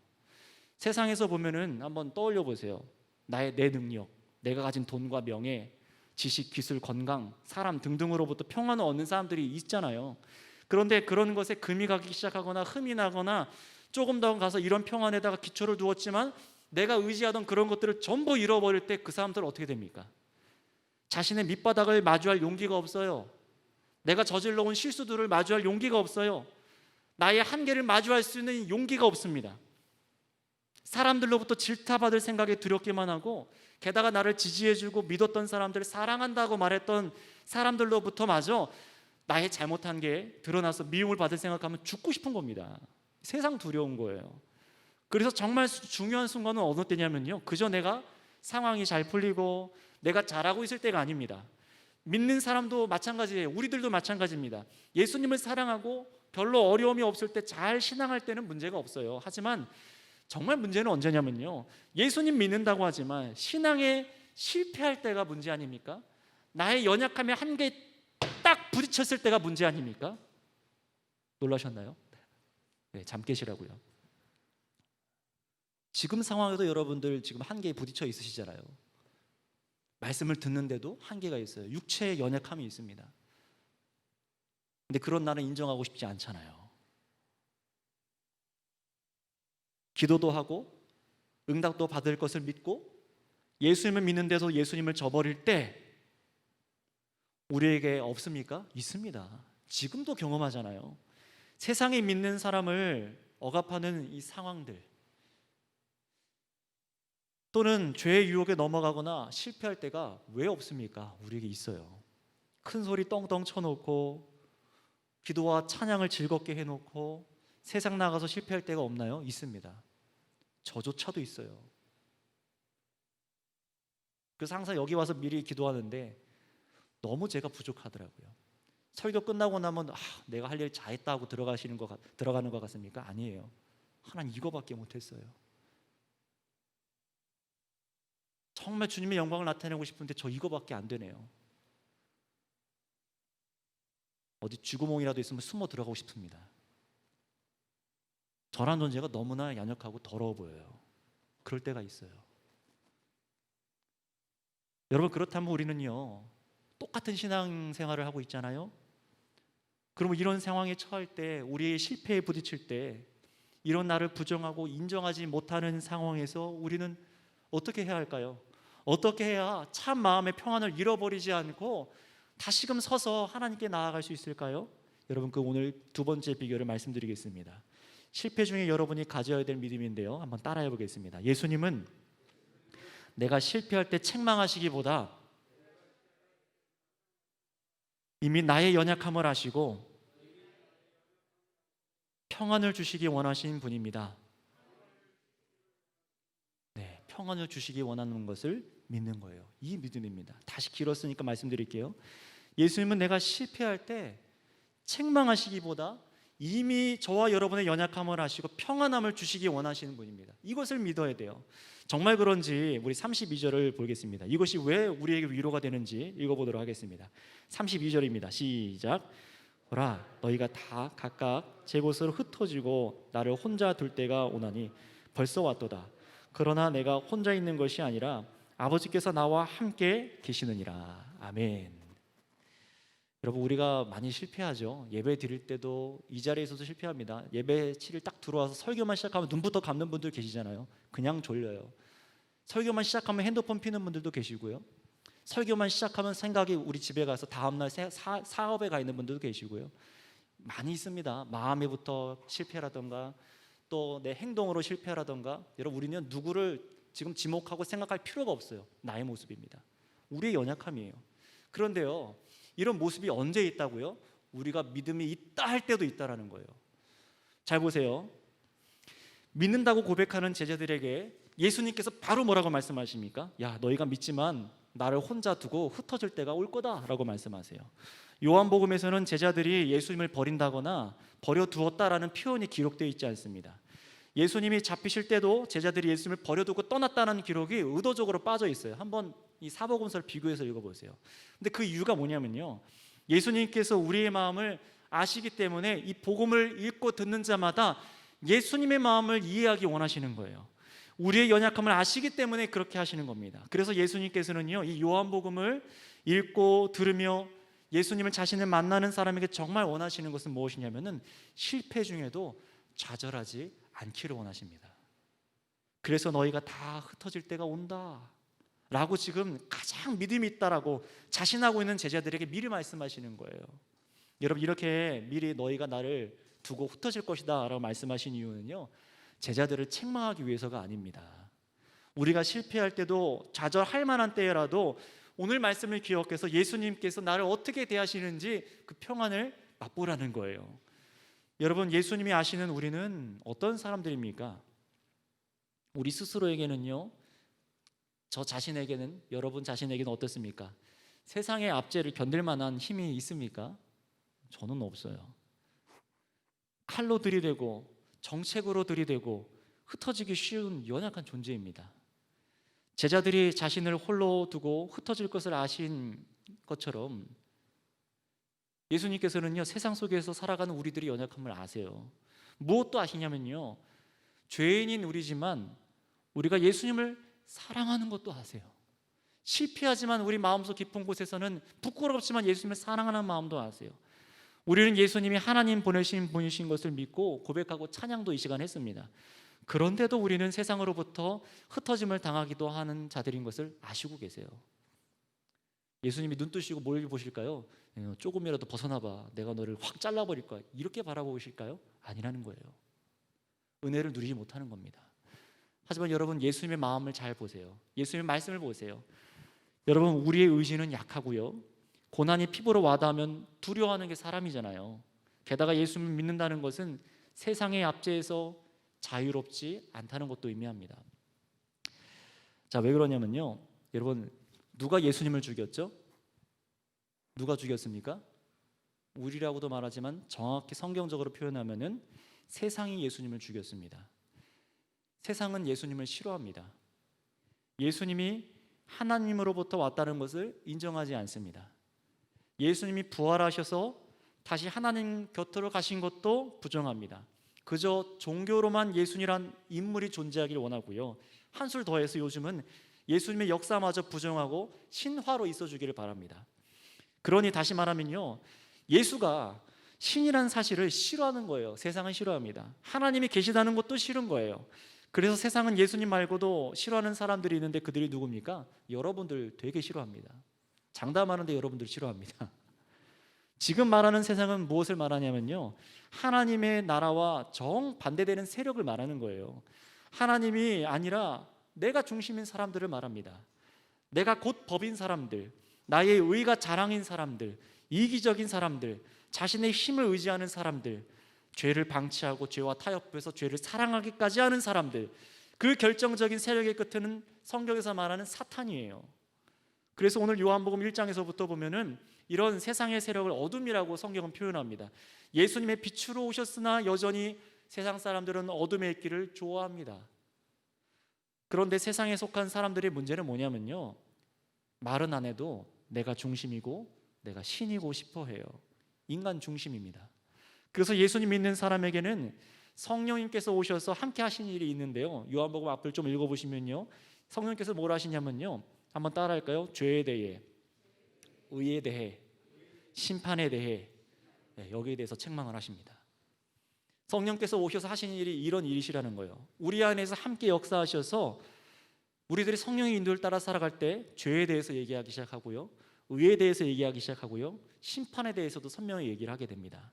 세상에서 보면은 한번 떠올려 보세요. 내 능력, 내가 가진 돈과 명예, 지식, 기술, 건강, 사람 등등으로부터 평안을 얻는 사람들이 있잖아요. 그런데 그런 것에 금이 가기 시작하거나 흠이 나거나 조금 더 가서 이런 평안에다가 기초를 두었지만 내가 의지하던 그런 것들을 전부 잃어버릴 때 그 사람들은 어떻게 됩니까? 자신의 밑바닥을 마주할 용기가 없어요. 내가 저질러 온 실수들을 마주할 용기가 없어요. 나의 한계를 마주할 수 있는 용기가 없습니다. 사람들로부터 질타받을 생각에 두렵기만 하고, 게다가 나를 지지해주고 믿었던 사람들, 사랑한다고 말했던 사람들로부터마저 나의 잘못한 게 드러나서 미움을 받을 생각하면 죽고 싶은 겁니다. 세상 두려운 거예요. 그래서 정말 중요한 순간은 어느 때냐면요, 그저 내가 상황이 잘 풀리고 내가 잘하고 있을 때가 아닙니다. 믿는 사람도 마찬가지예요. 우리들도 마찬가지입니다. 예수님을 사랑하고 별로 어려움이 없을 때, 잘 신앙할 때는 문제가 없어요. 하지만 정말 문제는 언제냐면요, 예수님 믿는다고 하지만 신앙에 실패할 때가 문제 아닙니까? 나의 연약함에 한계에 딱 부딪혔을 때가 문제 아닙니까? 놀라셨나요? 네, 잠 깨시라고요. 지금 상황에도 여러분들 지금 한계에 부딪혀 있으시잖아요. 말씀을 듣는데도 한계가 있어요. 육체의 연약함이 있습니다. 근데 그런 나는 인정하고 싶지 않잖아요. 기도도 하고 응답도 받을 것을 믿고 예수님을 믿는 데서 예수님을 저버릴 때 우리에게 없습니까? 있습니다. 지금도 경험하잖아요. 세상에 믿는 사람을 억압하는 이 상황들, 또는 죄의 유혹에 넘어가거나 실패할 때가 왜 없습니까? 우리에게 있어요. 큰 소리 떵떵 쳐놓고 기도와 찬양을 즐겁게 해놓고 세상 나가서 실패할 때가 없나요? 있습니다. 저조차도 있어요. 그래서 항상 여기 와서 미리 기도하는데 너무 제가 부족하더라고요. 설교 끝나고 나면 내가 할 일 다 했다 하고 들어가는 것 같습니까? 아니에요. 하나님 이거밖에 못했어요. 정말 주님의 영광을 나타내고 싶은데 저 이거밖에 안 되네요. 어디 쥐구멍이라도 있으면 숨어 들어가고 싶습니다. 저란 존재가 너무나 연약하고 더러워 보여요. 그럴 때가 있어요. 여러분, 그렇다면 우리는요, 똑같은 신앙생활을 하고 있잖아요. 그러면 이런 상황에 처할 때, 우리의 실패에 부딪힐 때, 이런 나를 부정하고 인정하지 못하는 상황에서 우리는 어떻게 해야 할까요? 어떻게 해야 참 마음의 평안을 잃어버리지 않고 다시금 서서 하나님께 나아갈 수 있을까요? 여러분, 그 오늘 두 번째 비결을 말씀드리겠습니다. 실패 중에 여러분이 가져야 될 믿음인데요, 한번 따라해 보겠습니다. 예수님은 내가 실패할 때 책망하시기보다 이미 나의 연약함을 아시고 평안을 주시기 원하시는 분입니다. 네, 평안을 주시기 원하는 것을 믿는 거예요. 이 믿음입니다. 다시 길었으니까 말씀드릴게요. 예수님은 내가 실패할 때 책망하시기보다 이미 저와 여러분의 연약함을 아시고 평안함을 주시기 원하시는 분입니다. 이것을 믿어야 돼요. 정말 그런지 우리 32절을 보겠습니다. 이것이 왜 우리에게 위로가 되는지 읽어보도록 하겠습니다. 32절입니다. 시작. 보라, 너희가 다 각각 제 곳으로 흩어지고 나를 혼자 둘 때가 오나니 벌써 왔도다. 그러나 내가 혼자 있는 것이 아니라 아버지께서 나와 함께 계시느니라. 아멘. 여러분, 우리가 많이 실패하죠. 예배 드릴 때도 이 자리에서도 실패합니다. 예배 치를 딱 들어와서 설교만 시작하면 눈부터 감는 분들 계시잖아요. 그냥 졸려요. 설교만 시작하면 핸드폰 피는 분들도 계시고요. 설교만 시작하면 생각이 우리 집에 가서 다음날 사업에 가 있는 분들도 계시고요. 많이 있습니다. 마음에부터 실패라던가 또 내 행동으로 실패라던가. 여러분, 우리는 누구를 지금 지목하고 생각할 필요가 없어요. 나의 모습입니다. 우리의 연약함이에요. 그런데요, 이런 모습이 언제 있다고요? 우리가 믿음이 있다 할 때도 있다라는 거예요. 잘 보세요. 믿는다고 고백하는 제자들에게 예수님께서 바로 뭐라고 말씀하십니까? 야, 너희가 믿지만 나를 혼자 두고 흩어질 때가 올 거다라고 말씀하세요. 요한복음에서는 제자들이 예수님을 버린다거나 버려두었다라는 표현이 기록되어 있지 않습니다. 예수님이 잡히실 때도 제자들이 예수님을 버려두고 떠났다는 기록이 의도적으로 빠져 있어요. 한번 이 사복음서를 비교해서 읽어보세요. 근데 그 이유가 뭐냐면요, 예수님께서 우리의 마음을 아시기 때문에 이 복음을 읽고 듣는 자마다 예수님의 마음을 이해하기 원하시는 거예요. 우리의 연약함을 아시기 때문에 그렇게 하시는 겁니다. 그래서 예수님께서는요, 이 요한복음을 읽고 들으며 예수님을 자신을 만나는 사람에게 정말 원하시는 것은 무엇이냐면은 실패 중에도 좌절하지 않기를 원하십니다. 그래서 너희가 다 흩어질 때가 온다 라고 지금 가장 믿음이 있다라고 자신하고 있는 제자들에게 미리 말씀하시는 거예요. 여러분, 이렇게 미리 너희가 나를 두고 흩어질 것이다 라고 말씀하신 이유는요, 제자들을 책망하기 위해서가 아닙니다. 우리가 실패할 때도 좌절할 만한 때라도 오늘 말씀을 기억해서 예수님께서 나를 어떻게 대하시는지 그 평안을 맛보라는 거예요. 여러분, 예수님이 아시는 우리는 어떤 사람들입니까? 우리 스스로에게는요, 저 자신에게는, 여러분 자신에게는 어떻습니까? 세상의 압제를 견딜 만한 힘이 있습니까? 저는 없어요. 칼로 들이대고 정책으로 들이대고 흩어지기 쉬운 연약한 존재입니다. 제자들이 자신을 홀로 두고 흩어질 것을 아신 것처럼 예수님께서는요, 세상 속에서 살아가는 우리들이 연약함을 아세요. 무엇도 아시냐면요, 죄인인 우리지만 우리가 예수님을 사랑하는 것도 아세요. 실패하지만 우리 마음속 깊은 곳에서는 부끄럽지만 예수님을 사랑하는 마음도 아세요. 우리는 예수님이 하나님 보내신 분이신 것을 믿고 고백하고 찬양도 이 시간 했습니다. 그런데도 우리는 세상으로부터 흩어짐을 당하기도 하는 자들인 것을 아시고 계세요. 예수님이 눈 뜨시고 뭘 보실까요? 조금이라도 벗어나봐, 내가 너를 확 잘라버릴 거야, 이렇게 바라보실까요? 아니라는 거예요. 은혜를 누리지 못하는 겁니다. 하지만 여러분, 예수님의 마음을 잘 보세요. 예수님의 말씀을 보세요. 여러분, 우리의 의지는 약하고요, 고난이 피부로 와닿으면 두려워하는 게 사람이잖아요. 게다가 예수님을 믿는다는 것은 세상의 압제에서 자유롭지 않다는 것도 의미합니다. 자, 왜 그러냐면요, 여러분, 누가 예수님을 죽였죠? 누가 죽였습니까? 우리라고도 말하지만 정확히 성경적으로 표현하면은 세상이 예수님을 죽였습니다. 세상은 예수님을 싫어합니다. 예수님이 하나님으로부터 왔다는 것을 인정하지 않습니다. 예수님이 부활하셔서 다시 하나님 곁으로 가신 것도 부정합니다. 그저 종교로만 예수님이란 인물이 존재하길 원하고요, 한술 더해서 요즘은 예수님의 역사마저 부정하고 신화로 있어주기를 바랍니다. 그러니 다시 말하면요, 예수가 신이라는 사실을 싫어하는 거예요. 세상은 싫어합니다. 하나님이 계시다는 것도 싫은 거예요. 그래서 세상은 예수님 말고도 싫어하는 사람들이 있는데 그들이 누굽니까? 여러분들 되게 싫어합니다. 장담하는데 여러분들 싫어합니다. 지금 말하는 세상은 무엇을 말하냐면요, 하나님의 나라와 정반대되는 세력을 말하는 거예요. 하나님이 아니라 내가 중심인 사람들을 말합니다. 내가 곧 법인 사람들, 나의 의가 자랑인 사람들, 이기적인 사람들, 자신의 힘을 의지하는 사람들, 죄를 방치하고 죄와 타협해서 죄를 사랑하기까지 하는 사람들, 그 결정적인 세력의 끝에는 성경에서 말하는 사탄이에요. 그래서 오늘 요한복음 1장에서부터 보면은 이런 세상의 세력을 어둠이라고 성경은 표현합니다. 예수님의 빛으로 오셨으나 여전히 세상 사람들은 어둠에 있기를 좋아합니다. 그런데 세상에 속한 사람들의 문제는 뭐냐면요, 말은 안 해도 내가 중심이고 내가 신이고 싶어 해요. 인간 중심입니다. 그래서 예수님 믿는 사람에게는 성령님께서 오셔서 함께 하신 일이 있는데요, 요한복음 앞을 좀 읽어보시면요, 성령님께서 뭘 하시냐면요, 한번 따라할까요? 죄에 대해, 의에 대해, 심판에 대해, 여기에 대해서 책망을 하십니다. 성령께서 오셔서 하신 일이 이런 일이시라는 거예요. 우리 안에서 함께 역사하셔서 우리들이 성령의 인도를 따라 살아갈 때 죄에 대해서 얘기하기 시작하고요, 의에 대해서 얘기하기 시작하고요, 심판에 대해서도 선명히 얘기를 하게 됩니다.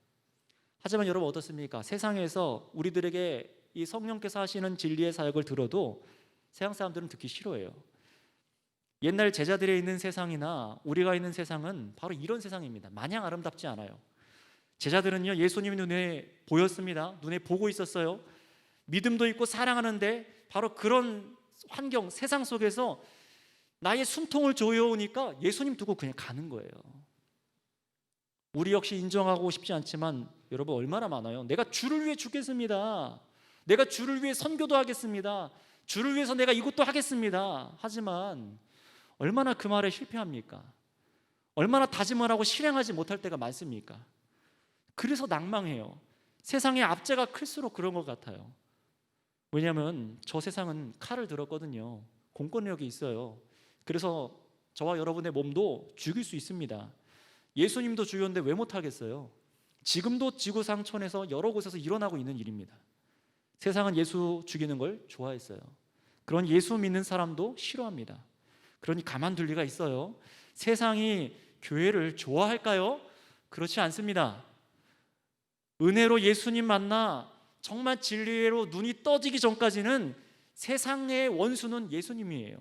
하지만 여러분 어떻습니까? 세상에서 우리들에게 이 성령께서 하시는 진리의 사역을 들어도 세상 사람들은 듣기 싫어해요. 옛날 제자들이 있는 세상이나 우리가 있는 세상은 바로 이런 세상입니다. 마냥 아름답지 않아요. 제자들은요, 예수님이 눈에 보였습니다. 눈에 보고 있었어요. 믿음도 있고 사랑하는데 바로 그런 환경, 세상 속에서 나의 숨통을 조여오니까 예수님 두고 그냥 가는 거예요. 우리 역시 인정하고 싶지 않지만 여러분 얼마나 많아요. 내가 주를 위해 죽겠습니다. 내가 주를 위해 선교도 하겠습니다. 주를 위해서 내가 이것도 하겠습니다. 하지만 얼마나 그 말에 실패합니까? 얼마나 다짐을 하고 실행하지 못할 때가 많습니까? 그래서 낭망해요. 세상의 압제가 클수록 그런 것 같아요. 왜냐하면 저 세상은 칼을 들었거든요. 공권력이 있어요. 그래서 저와 여러분의 몸도 죽일 수 있습니다. 예수님도 죽였는데 왜 못하겠어요? 지금도 지구상천에서 여러 곳에서 일어나고 있는 일입니다. 세상은 예수 죽이는 걸 좋아했어요. 그런 예수 믿는 사람도 싫어합니다. 그러니 가만둘 리가 있어요? 세상이 교회를 좋아할까요? 그렇지 않습니다. 은혜로 예수님 만나 정말 진리로 눈이 떠지기 전까지는 세상의 원수는 예수님이에요.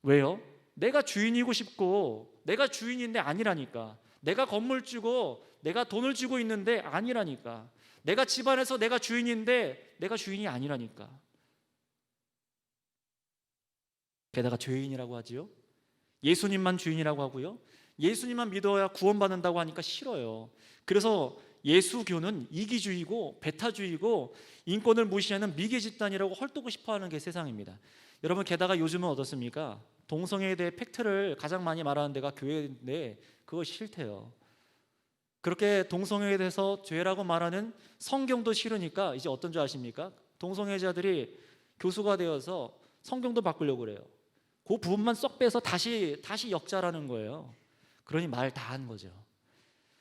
왜요? 내가 주인이고 싶고 내가 주인인데 아니라니까. 내가 건물주고 내가 돈을 쥐고 있는데 아니라니까. 내가 집안에서 내가 주인인데 내가 주인이 아니라니까. 게다가 죄인이라고 하지요. 예수님만 주인이라고 하고요. 예수님만 믿어야 구원받는다고 하니까 싫어요. 그래서 예수교는 이기주의고 배타주의고 인권을 무시하는 미개 집단이라고 헐뜯고 싶어하는 게 세상입니다. 여러분 게다가 요즘은 어떻습니까? 동성애에 대해 팩트를 가장 많이 말하는 데가 교회인데 그거 싫대요. 그렇게 동성애에 대해서 죄라고 말하는 성경도 싫으니까 이제 어떤 줄 아십니까? 동성애자들이 교수가 되어서 성경도 바꾸려고 그래요. 그 부분만 쏙 빼서 다시 역자라는 거예요. 그러니 말 다 한 거죠.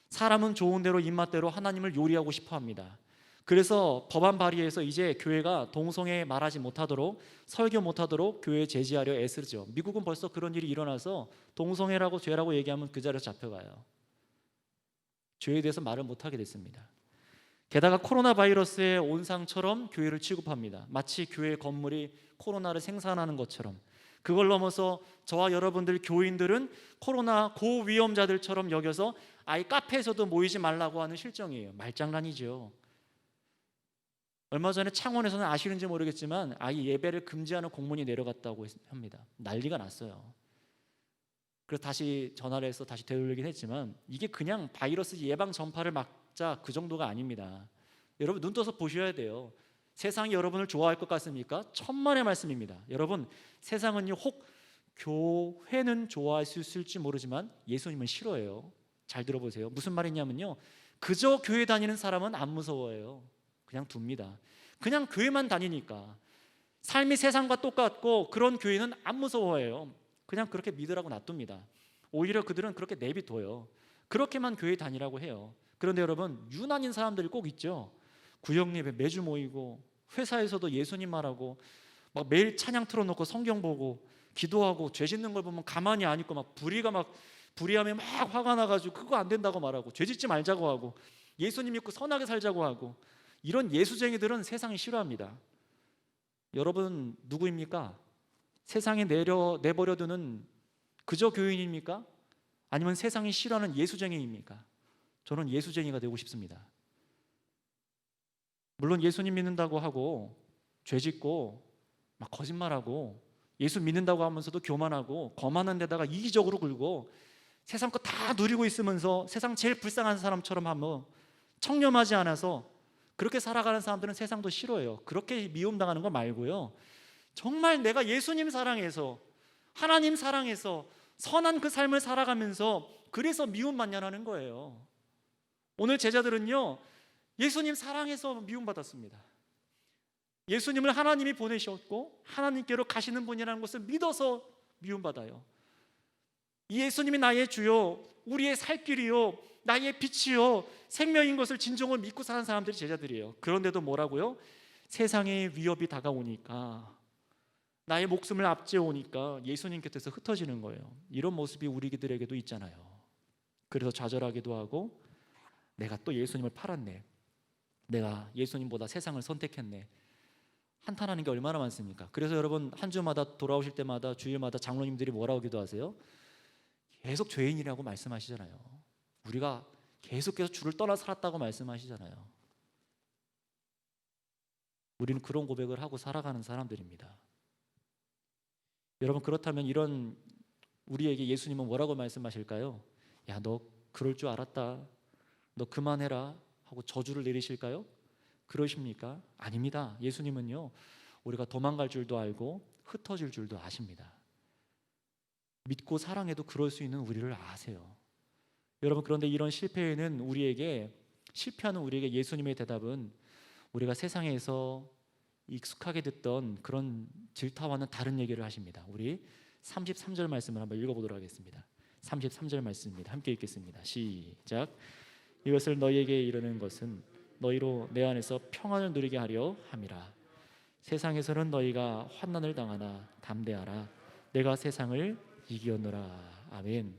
사람은 좋은 대로 입맛대로 하나님을 요리하고 싶어 합니다. 그래서 법안 발의해서 이제 교회가 동성애 말하지 못하도록 설교 못하도록 교회 제지하려 애쓰죠. 미국은 벌써 그런 일이 일어나서 동성애라고 죄라고 얘기하면 그 자리에서 잡혀가요. 죄에 대해서 말을 못하게 됐습니다. 게다가 코로나 바이러스의 온상처럼 교회를 취급합니다. 마치 교회 건물이 코로나를 생산하는 것처럼. 그걸 넘어서 저와 여러분들 교인들은 코로나 고위험자들처럼 여겨서 아예 카페에서도 모이지 말라고 하는 실정이에요. 말장난이죠. 얼마 전에 창원에서는 아시는지 모르겠지만 아예 예배를 금지하는 공문이 내려갔다고 합니다. 난리가 났어요. 그래서 다시 전화를 해서 다시 되돌리긴 했지만 이게 그냥 바이러스 예방 전파를 막자 그 정도가 아닙니다. 여러분 눈 떠서 보셔야 돼요. 세상이 여러분을 좋아할 것 같습니까? 천만의 말씀입니다. 여러분 세상은요 혹 교회는 좋아할 수 있을지 모르지만 예수님은 싫어해요. 잘 들어보세요. 무슨 말이냐면요 그저 교회 다니는 사람은 안 무서워해요. 그냥 둡니다. 그냥 교회만 다니니까 삶이 세상과 똑같고 그런 교회는 안 무서워해요. 그냥 그렇게 믿으라고 놔둡니다. 오히려 그들은 그렇게 내비둬요. 그렇게만 교회 다니라고 해요. 그런데 여러분 유난인 사람들이 꼭 있죠. 구역 예배 매주 모이고 회사에서도 예수님 말하고 막 매일 찬양 틀어놓고 성경 보고 기도하고 죄 짓는 걸 보면 가만히 안 있고 막 불의하면 막 화가 나가지고 그거 안 된다고 말하고 죄 짓지 말자고 하고 예수님 믿고 선하게 살자고 하고 이런 예수쟁이들은 세상이 싫어합니다. 여러분 누구입니까? 세상에 내버려두는 그저 교인입니까? 아니면 세상이 싫어하는 예수쟁이입니까? 저는 예수쟁이가 되고 싶습니다. 물론 예수님 믿는다고 하고 죄 짓고 막 거짓말하고 예수 믿는다고 하면서도 교만하고 거만한 데다가 이기적으로 굴고 세상 거 다 누리고 있으면서 세상 제일 불쌍한 사람처럼 하면 청렴하지 않아서 그렇게 살아가는 사람들은 세상도 싫어해요. 그렇게 미움당하는 거 말고요 정말 내가 예수님 사랑해서 하나님 사랑해서 선한 그 삶을 살아가면서 그래서 미움받냐라는 거예요. 오늘 제자들은요 예수님 사랑해서 미움받았습니다. 예수님을 하나님이 보내셨고 하나님께로 가시는 분이라는 것을 믿어서 미움받아요. 이 예수님이 나의 주요 우리의 살 길이요 나의 빛이요 생명인 것을 진정으로 믿고 사는 사람들이 제자들이에요. 그런데도 뭐라고요? 세상의 위협이 다가오니까 나의 목숨을 앞세우니까 예수님 곁에서 흩어지는 거예요. 이런 모습이 우리들에게도 있잖아요. 그래서 좌절하기도 하고 내가 또 예수님을 팔았네, 내가 예수님보다 세상을 선택했네, 한탄하는 게 얼마나 많습니까? 그래서 여러분 한 주마다 돌아오실 때마다 주일마다 장로님들이 뭐라고 기도하세요? 계속 죄인이라고 말씀하시잖아요. 우리가 계속해서 주를 떠나 살았다고 말씀하시잖아요. 우리는 그런 고백을 하고 살아가는 사람들입니다. 여러분, 그렇다면 이런 우리에게 예수님은 뭐라고 말씀하실까요? 야, 너 그럴 줄 알았다, 너 그만해라 하고 저주를 내리실까요? 그러십니까? 아닙니다. 예수님은요, 우리가 도망갈 줄도 알고 흩어질 줄도 아십니다. 믿고 사랑해도 그럴 수 있는 우리를 아세요. 여러분, 그런데 이런 실패하는 우리에게 예수님의 대답은 우리가 세상에서 익숙하게 듣던 그런 질타와는 다른 얘기를 하십니다. 우리 33절 말씀을 한번 읽어보도록 하겠습니다. 33절 말씀입니다. 함께 읽겠습니다. 시작. 이것을 너희에게 이르는 것은 너희로 내 안에서 평안을 누리게 하려 함이라. 세상에서는 너희가 환난을 당하나 담대하라. 내가 세상을 이기었노라. 아멘.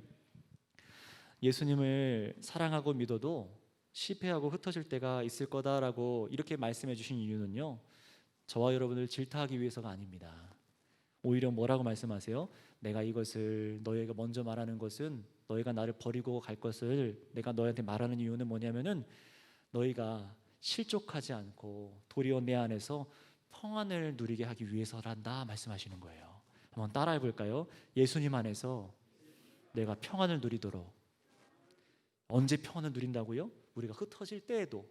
예수님을 사랑하고 믿어도 실패하고 흩어질 때가 있을 거다라고 이렇게 말씀해 주신 이유는요, 저와 여러분을 질타하기 위해서가 아닙니다. 오히려 뭐라고 말씀하세요? 내가 이것을 너희에게 먼저 말하는 것은, 너희가 나를 버리고 갈 것을 내가 너희한테 말하는 이유는 뭐냐면은 너희가 실족하지 않고 도리어 내 안에서 평안을 누리게 하기 위해서란다 말씀하시는 거예요. 한번 따라해 볼까요? 예수님 안에서 내가 평안을 누리도록. 언제 평안을 누린다고요? 우리가 흩어질 때에도,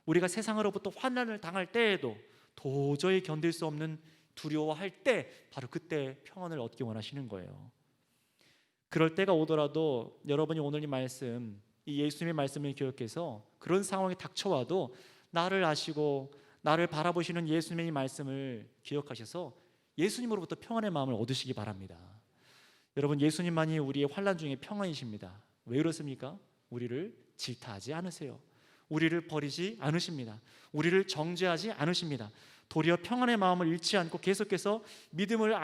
우리가 세상으로부터 환난을 당할 때에도, 도저히 견딜 수 없는 두려워할 때, 바로 그때 평안을 얻기 원하시는 거예요. 그럴 때가 오더라도 여러분이 오늘 이 말씀, 이 예수님의 말씀을 기억해서 그런 상황이 닥쳐와도 나를 아시고 나를 바라보시는 예수님의 이 말씀을 기억하셔서 예수님으로부터 평안의 마음을 얻으시기 바랍니다. 여러분, 예수님만이 우리의 환난 중에 평안이십니다. 왜 그렇습니까? 우리를 질타하지 않으세요. 우리를 버리지 않으십니다. 우리를 정죄하지 않으십니다. 도리어 평안의 마음을 잃지 않고 계속해서 믿음을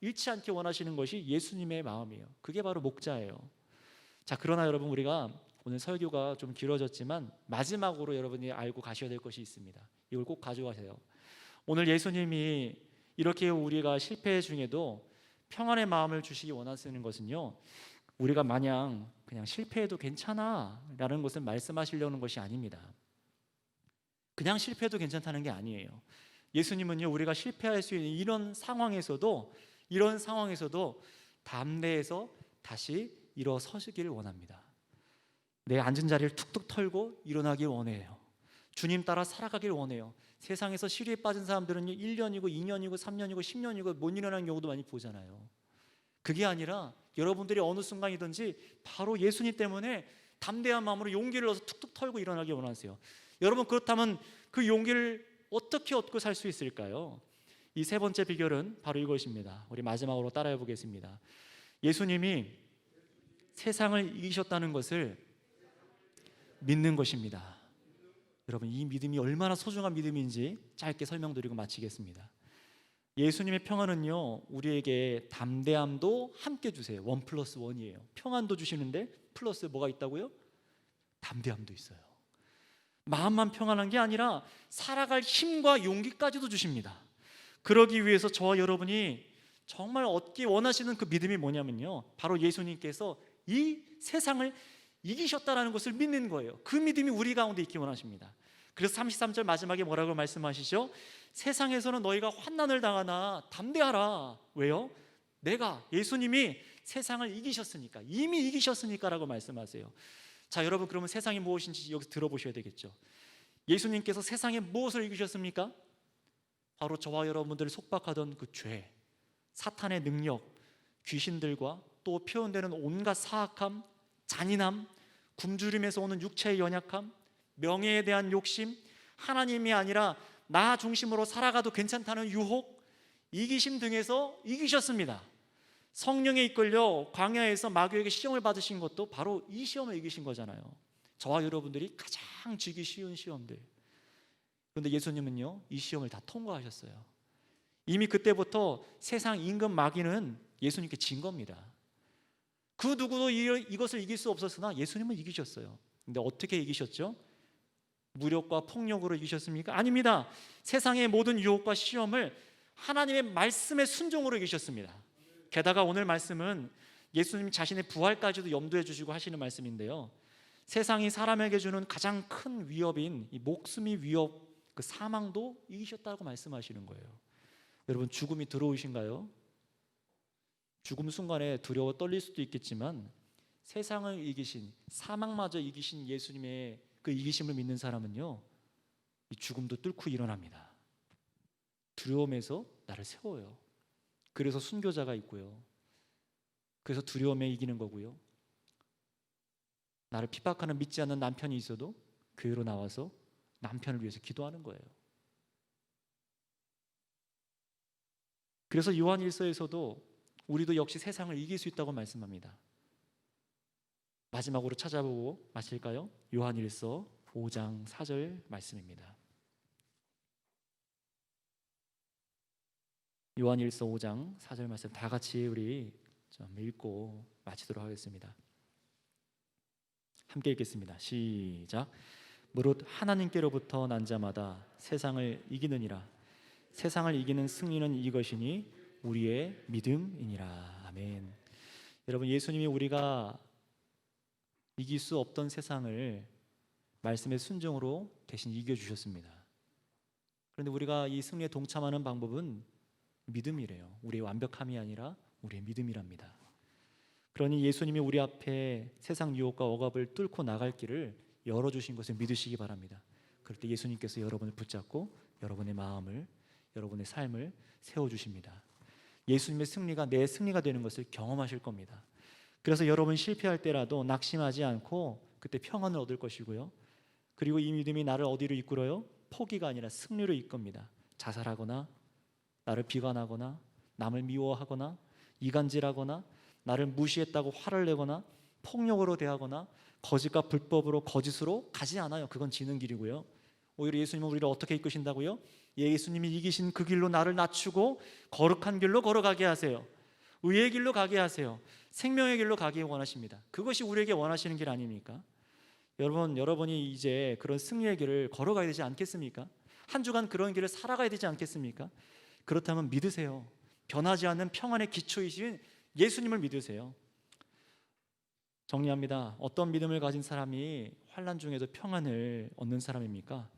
잃지 않게 원하시는 것이 예수님의 마음이에요. 그게 바로 목자예요. 자, 그러나 여러분, 우리가 오늘 설교가 좀 길어졌지만 마지막으로 여러분이 알고 가셔야 될 것이 있습니다. 이걸 꼭 가져가세요. 오늘 예수님이 이렇게 우리가 실패 중에도 평안의 마음을 주시기 원하시는 것은요, 우리가 마냥 그냥 실패해도 괜찮아 라는 것을 말씀하시려는 것이 아닙니다. 그냥 실패해도 괜찮다는 게 아니에요. 예수님은요, 우리가 실패할 수 있는 이런 상황에서도 담대해서 다시 일어서시기를 원합니다. 내 앉은 자리를 툭툭 털고 일어나길 원해요. 주님 따라 살아가길 원해요. 세상에서 시리에 빠진 사람들은 1년이고 2년이고 3년이고 10년이고 못 일어나는 경우도 많이 보잖아요. 그게 아니라 여러분들이 어느 순간이든지 바로 예수님 때문에 담대한 마음으로 용기를 얻어서 툭툭 털고 일어나길 원하세요. 여러분, 그렇다면 그 용기를 어떻게 얻고 살 수 있을까요? 이 세 번째 비결은 바로 이것입니다. 우리 마지막으로 따라해 보겠습니다. 예수님이 세상을 이기셨다는 것을 믿는 것입니다. 여러분, 이 믿음이 얼마나 소중한 믿음인지 짧게 설명드리고 마치겠습니다. 예수님의 평안은요, 우리에게 담대함도 함께 주세요. 1+1이에요. 평안도 주시는데 플러스 뭐가 있다고요? 담대함도 있어요. 마음만 평안한 게 아니라 살아갈 힘과 용기까지도 주십니다. 그러기 위해서 저와 여러분이 정말 얻기 원하시는 그 믿음이 뭐냐면요, 바로 예수님께서 이 세상을 이기셨다는 것을 믿는 거예요. 그 믿음이 우리 가운데 있기 원하십니다. 그래서 33절 마지막에 뭐라고 말씀하시죠? 세상에서는 너희가 환난을 당하나 담대하라. 왜요? 예수님이 세상을 이기셨으니까, 이미 이기셨으니까 라고 말씀하세요. 자, 여러분, 그러면 세상이 무엇인지 여기서 들어보셔야 되겠죠. 예수님께서 세상에 무엇을 이기셨습니까? 바로 저와 여러분들을 속박하던 그 죄, 사탄의 능력, 귀신들과 또 표현되는 온갖 사악함, 잔인함, 굶주림에서 오는 육체의 연약함, 명예에 대한 욕심, 하나님이 아니라 나 중심으로 살아가도 괜찮다는 유혹, 이기심 등에서 이기셨습니다. 성령에 이끌려 광야에서 마귀에게 시험을 받으신 것도 바로 이 시험을 이기신 거잖아요. 저와 여러분들이 가장 지기 쉬운 시험들. 그런데 예수님은요, 이 시험을 다 통과하셨어요. 이미 그때부터 세상 임금 마귀는 예수님께 진 겁니다. 그 누구도 이것을 이길 수 없었으나 예수님은 이기셨어요. 근데 어떻게 이기셨죠? 무력과 폭력으로 이기셨습니까? 아닙니다. 세상의 모든 유혹과 시험을 하나님의 말씀의 순종으로 이기셨습니다. 게다가 오늘 말씀은 예수님 자신의 부활까지도 염두에 주시고 하시는 말씀인데요, 세상이 사람에게 주는 가장 큰 위협인 이 목숨의 위협, 그 사망도 이기셨다고 말씀하시는 거예요. 여러분, 죽음이 들어오신가요? 죽음 순간에 두려워 떨릴 수도 있겠지만 세상을 이기신, 사망마저 이기신 예수님의 그 이기심을 믿는 사람은요, 이 죽음도 뚫고 일어납니다. 두려움에서 나를 세워요. 그래서 순교자가 있고요, 그래서 두려움에 이기는 거고요, 나를 핍박하는 믿지 않는 남편이 있어도 교회로 나와서 남편을 위해서 기도하는 거예요. 그래서 요한일서에서도 우리도 역시 세상을 이길 수 있다고 말씀합니다. 마지막으로 찾아보고 마실까요? 요한일서 5장 4절 말씀입니다. 요한일서 5장 4절 말씀 다 같이 우리 좀 읽고 마치도록 하겠습니다. 함께 읽겠습니다. 시작. 무릇 하나님께로부터 난 자마다 세상을 이기느니라. 세상을 이기는 승리는 이것이니 우리의 믿음이니라. 아멘. 여러분, 예수님이 우리가 이길 수 없던 세상을 말씀의 순종으로 대신 이겨주셨습니다. 그런데 우리가 이 승리에 동참하는 방법은 믿음이래요. 우리의 완벽함이 아니라 우리의 믿음이랍니다. 그러니 예수님이 우리 앞에 세상 유혹과 억압을 뚫고 나갈 길을 열어주신 것을 믿으시기 바랍니다. 그럴 때 예수님께서 여러분을 붙잡고 여러분의 마음을, 여러분의 삶을 세워주십니다. 예수님의 승리가 내 승리가 되는 것을 경험하실 겁니다. 그래서 여러분 실패할 때라도 낙심하지 않고 그때 평안을 얻을 것이고요, 그리고 이 믿음이 나를 어디로 이끌어요? 포기가 아니라 승리로 이끕니다. 자살하거나 나를 비관하거나 남을 미워하거나 이간질하거나 나를 무시했다고 화를 내거나 폭력으로 대하거나 거짓과 불법으로 거짓으로 가지 않아요. 그건 지는 길이고요. 오히려 예수님은 우리를 어떻게 이끄신다고요? 예수님이 이기신 그 길로 나를 낮추고 거룩한 길로 걸어가게 하세요. 의의 길로 가게 하세요. 생명의 길로 가기 원하십니다. 그것이 우리에게 원하시는 길 아닙니까? 여러분이 이제 그런 승리의 길을 걸어가야 되지 않겠습니까? 한 주간 그런 길을 살아가야 되지 않겠습니까? 그렇다면 믿으세요. 변하지 않는 평안의 기초이신 예수님을 믿으세요. 정리합니다. 어떤 믿음을 가진 사람이 환난 중에도 평안을 얻는 사람입니까?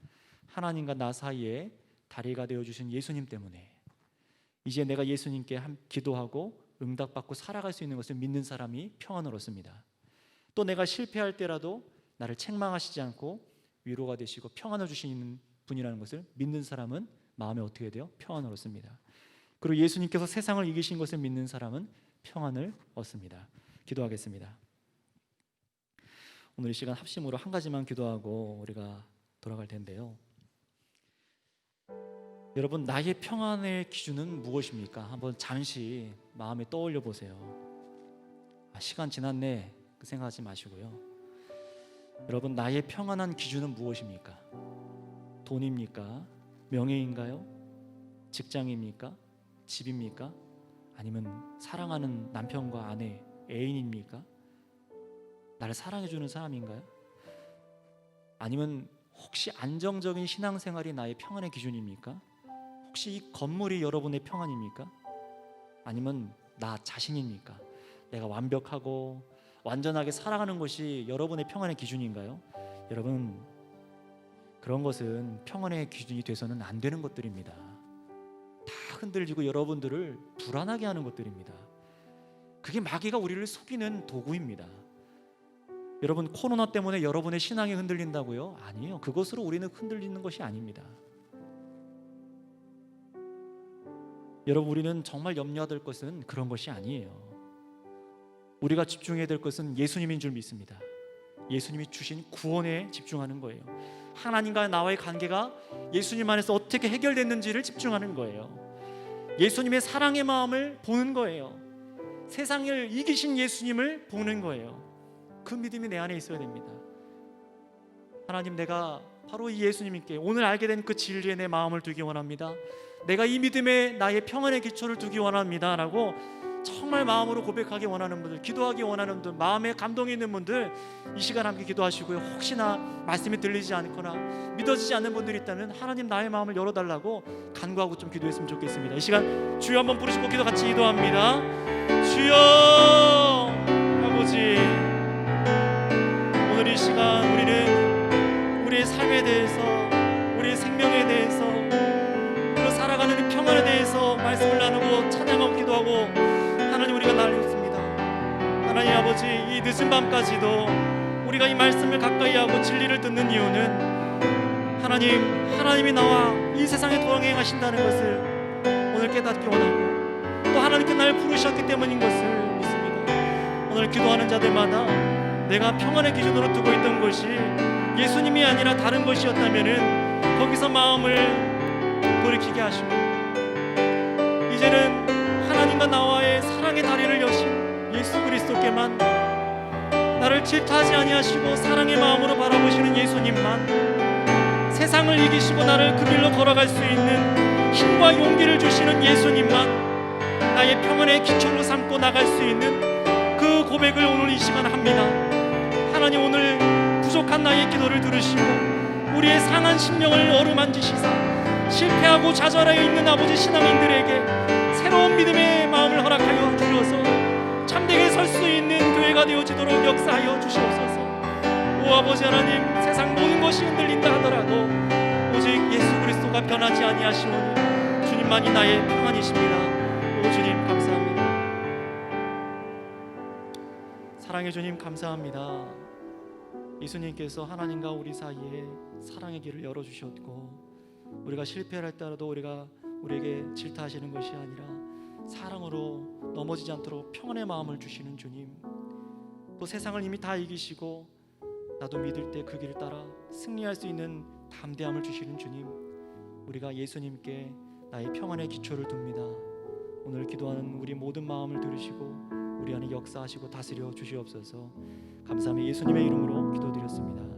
하나님과 나 사이에 다리가 되어주신 예수님 때문에. 이제 내가 예수님께 기도하고 응답받고 살아갈 수 있는 것을 믿는 사람이 평안을 얻습니다. 또 내가 실패할 때라도 나를 책망하시지 않고 위로가 되시고 평안을 주시는 분이라는 것을 믿는 사람은 마음에 어떻게 돼요? 평안을 얻습니다. 그리고 예수님께서 세상을 이기신 것을 믿는 사람은 평안을 얻습니다. 기도하겠습니다. 오늘 이 시간 합심으로 한 가지만 기도하고 우리가 돌아갈 텐데요. 여러분, 나의 평안의 기준은 무엇입니까? 한번 잠시 마음에 떠올려 보세요. 시간 지났네 그 생각하지 마시고요. 여러분, 나의 평안한 기준은 무엇입니까? 돈입니까? 명예인가요? 직장입니까? 집입니까? 아니면 사랑하는 남편과 아내, 애인입니까? 나를 사랑해주는 사람인가요? 아니면 혹시 안정적인 신앙생활이 나의 평안의 기준입니까? 혹시 이 건물이 여러분의 평안입니까? 아니면 나 자신입니까? 내가 완벽하고 완전하게 살아가는 것이 여러분의 평안의 기준인가요? 여러분, 그런 것은 평안의 기준이 돼서는 안 되는 것들입니다. 다 흔들리고 여러분들을 불안하게 하는 것들입니다. 그게 마귀가 우리를 속이는 도구입니다. 여러분, 코로나 때문에 여러분의 신앙이 흔들린다고요? 아니에요. 그것으로 우리는 흔들리는 것이 아닙니다. 여러분, 우리는 정말 염려해야 될 것은 그런 것이 아니에요. 우리가 집중해야 될 것은 예수님인 줄 믿습니다. 예수님이 주신 구원에 집중하는 거예요. 하나님과 나와의 관계가 예수님 안에서 어떻게 해결됐는지를 집중하는 거예요. 예수님의 사랑의 마음을 보는 거예요. 세상을 이기신 예수님을 보는 거예요. 그 믿음이 내 안에 있어야 됩니다. 하나님, 내가 바로 이 예수님께 오늘 알게 된 그 진리에 내 마음을 두기 원합니다. 내가 이 믿음에 나의 평안의 기초를 두기 원합니다 라고 정말 마음으로 고백하기 원하는 분들, 기도하기 원하는 분들, 마음에 감동이 있는 분들 이 시간 함께 기도하시고요. 혹시나 말씀이 들리지 않거나 믿어지지 않는 분들이 있다면 하나님, 나의 마음을 열어달라고 간구하고 좀 기도했으면 좋겠습니다. 이 시간 주여 한번 부르시고 기도 같이 기도합니다. 주여, 아버지, 오늘 이 시간 우리는 우리의 삶에 대해서, 우리의 생명에 대해서, 그리고 살아가는 평안에 대해서 말씀을 나누고 찬양하고 기도하고, 하나님, 우리가 하나님 아버지, 이 늦은 밤까지도 우리가 이 말씀을 가까이 하고 진리를 듣는 이유는 하나님이 나와 이 세상에 동행하신다는 것을 오늘 깨닫기 원하고, 또 하나님께 날 부르셨기 때문인 것을 믿습니다. 오늘 기도하는 자들마다 내가 평안의 기준으로 두고 있던 것이 예수님이 아니라 다른 것이었다면은 거기서 마음을 돌이키게 하시고, 이제는 하나님과 나와의 사랑의 다리를 여신 예수 그리스도께만, 나를 질투하지 아니하시고 사랑의 마음으로 바라보시는 예수님만, 세상을 이기시고 나를 그 길로 걸어갈 수 있는 힘과 용기를 주시는 예수님만 나의 평안의 기초로 삼고 나갈 수 있는 그 고백을 오늘 이 시간 합니다. 하나님, 오늘 부족한 나의 기도를 들으시고 우리의 상한 심령을 어루만지시사 실패하고 좌절하여 있는 아버지 신앙인들에게 새로운 믿음의 마음을 허락하여 주셔서 참되게 설 수 있는 교회가 되어지도록 역사하여 주시옵소서. 오 아버지 하나님, 세상 모든 것이 흔들린다 하더라도 오직 예수 그리스도가 변하지 아니하시오니 주님만이 나의 평안이십니다. 오 주님 감사합니다. 사랑의 주님 감사합니다. 예수님께서 하나님과 우리 사이에 사랑의 길을 열어주셨고, 우리가 실패를 할때라도 우리에게 질타하시는 것이 아니라 사랑으로 넘어지지 않도록 평안의 마음을 주시는 주님, 또 세상을 이미 다 이기시고 나도 믿을 때 그 길을 따라 승리할 수 있는 담대함을 주시는 주님, 우리가 예수님께 나의 평안의 기초를 둡니다. 오늘 기도하는 우리 모든 마음을 들으시고 우리 안에 역사하시고 다스려 주시옵소서. 감사하며 예수님의 이름으로 기도드렸습니다.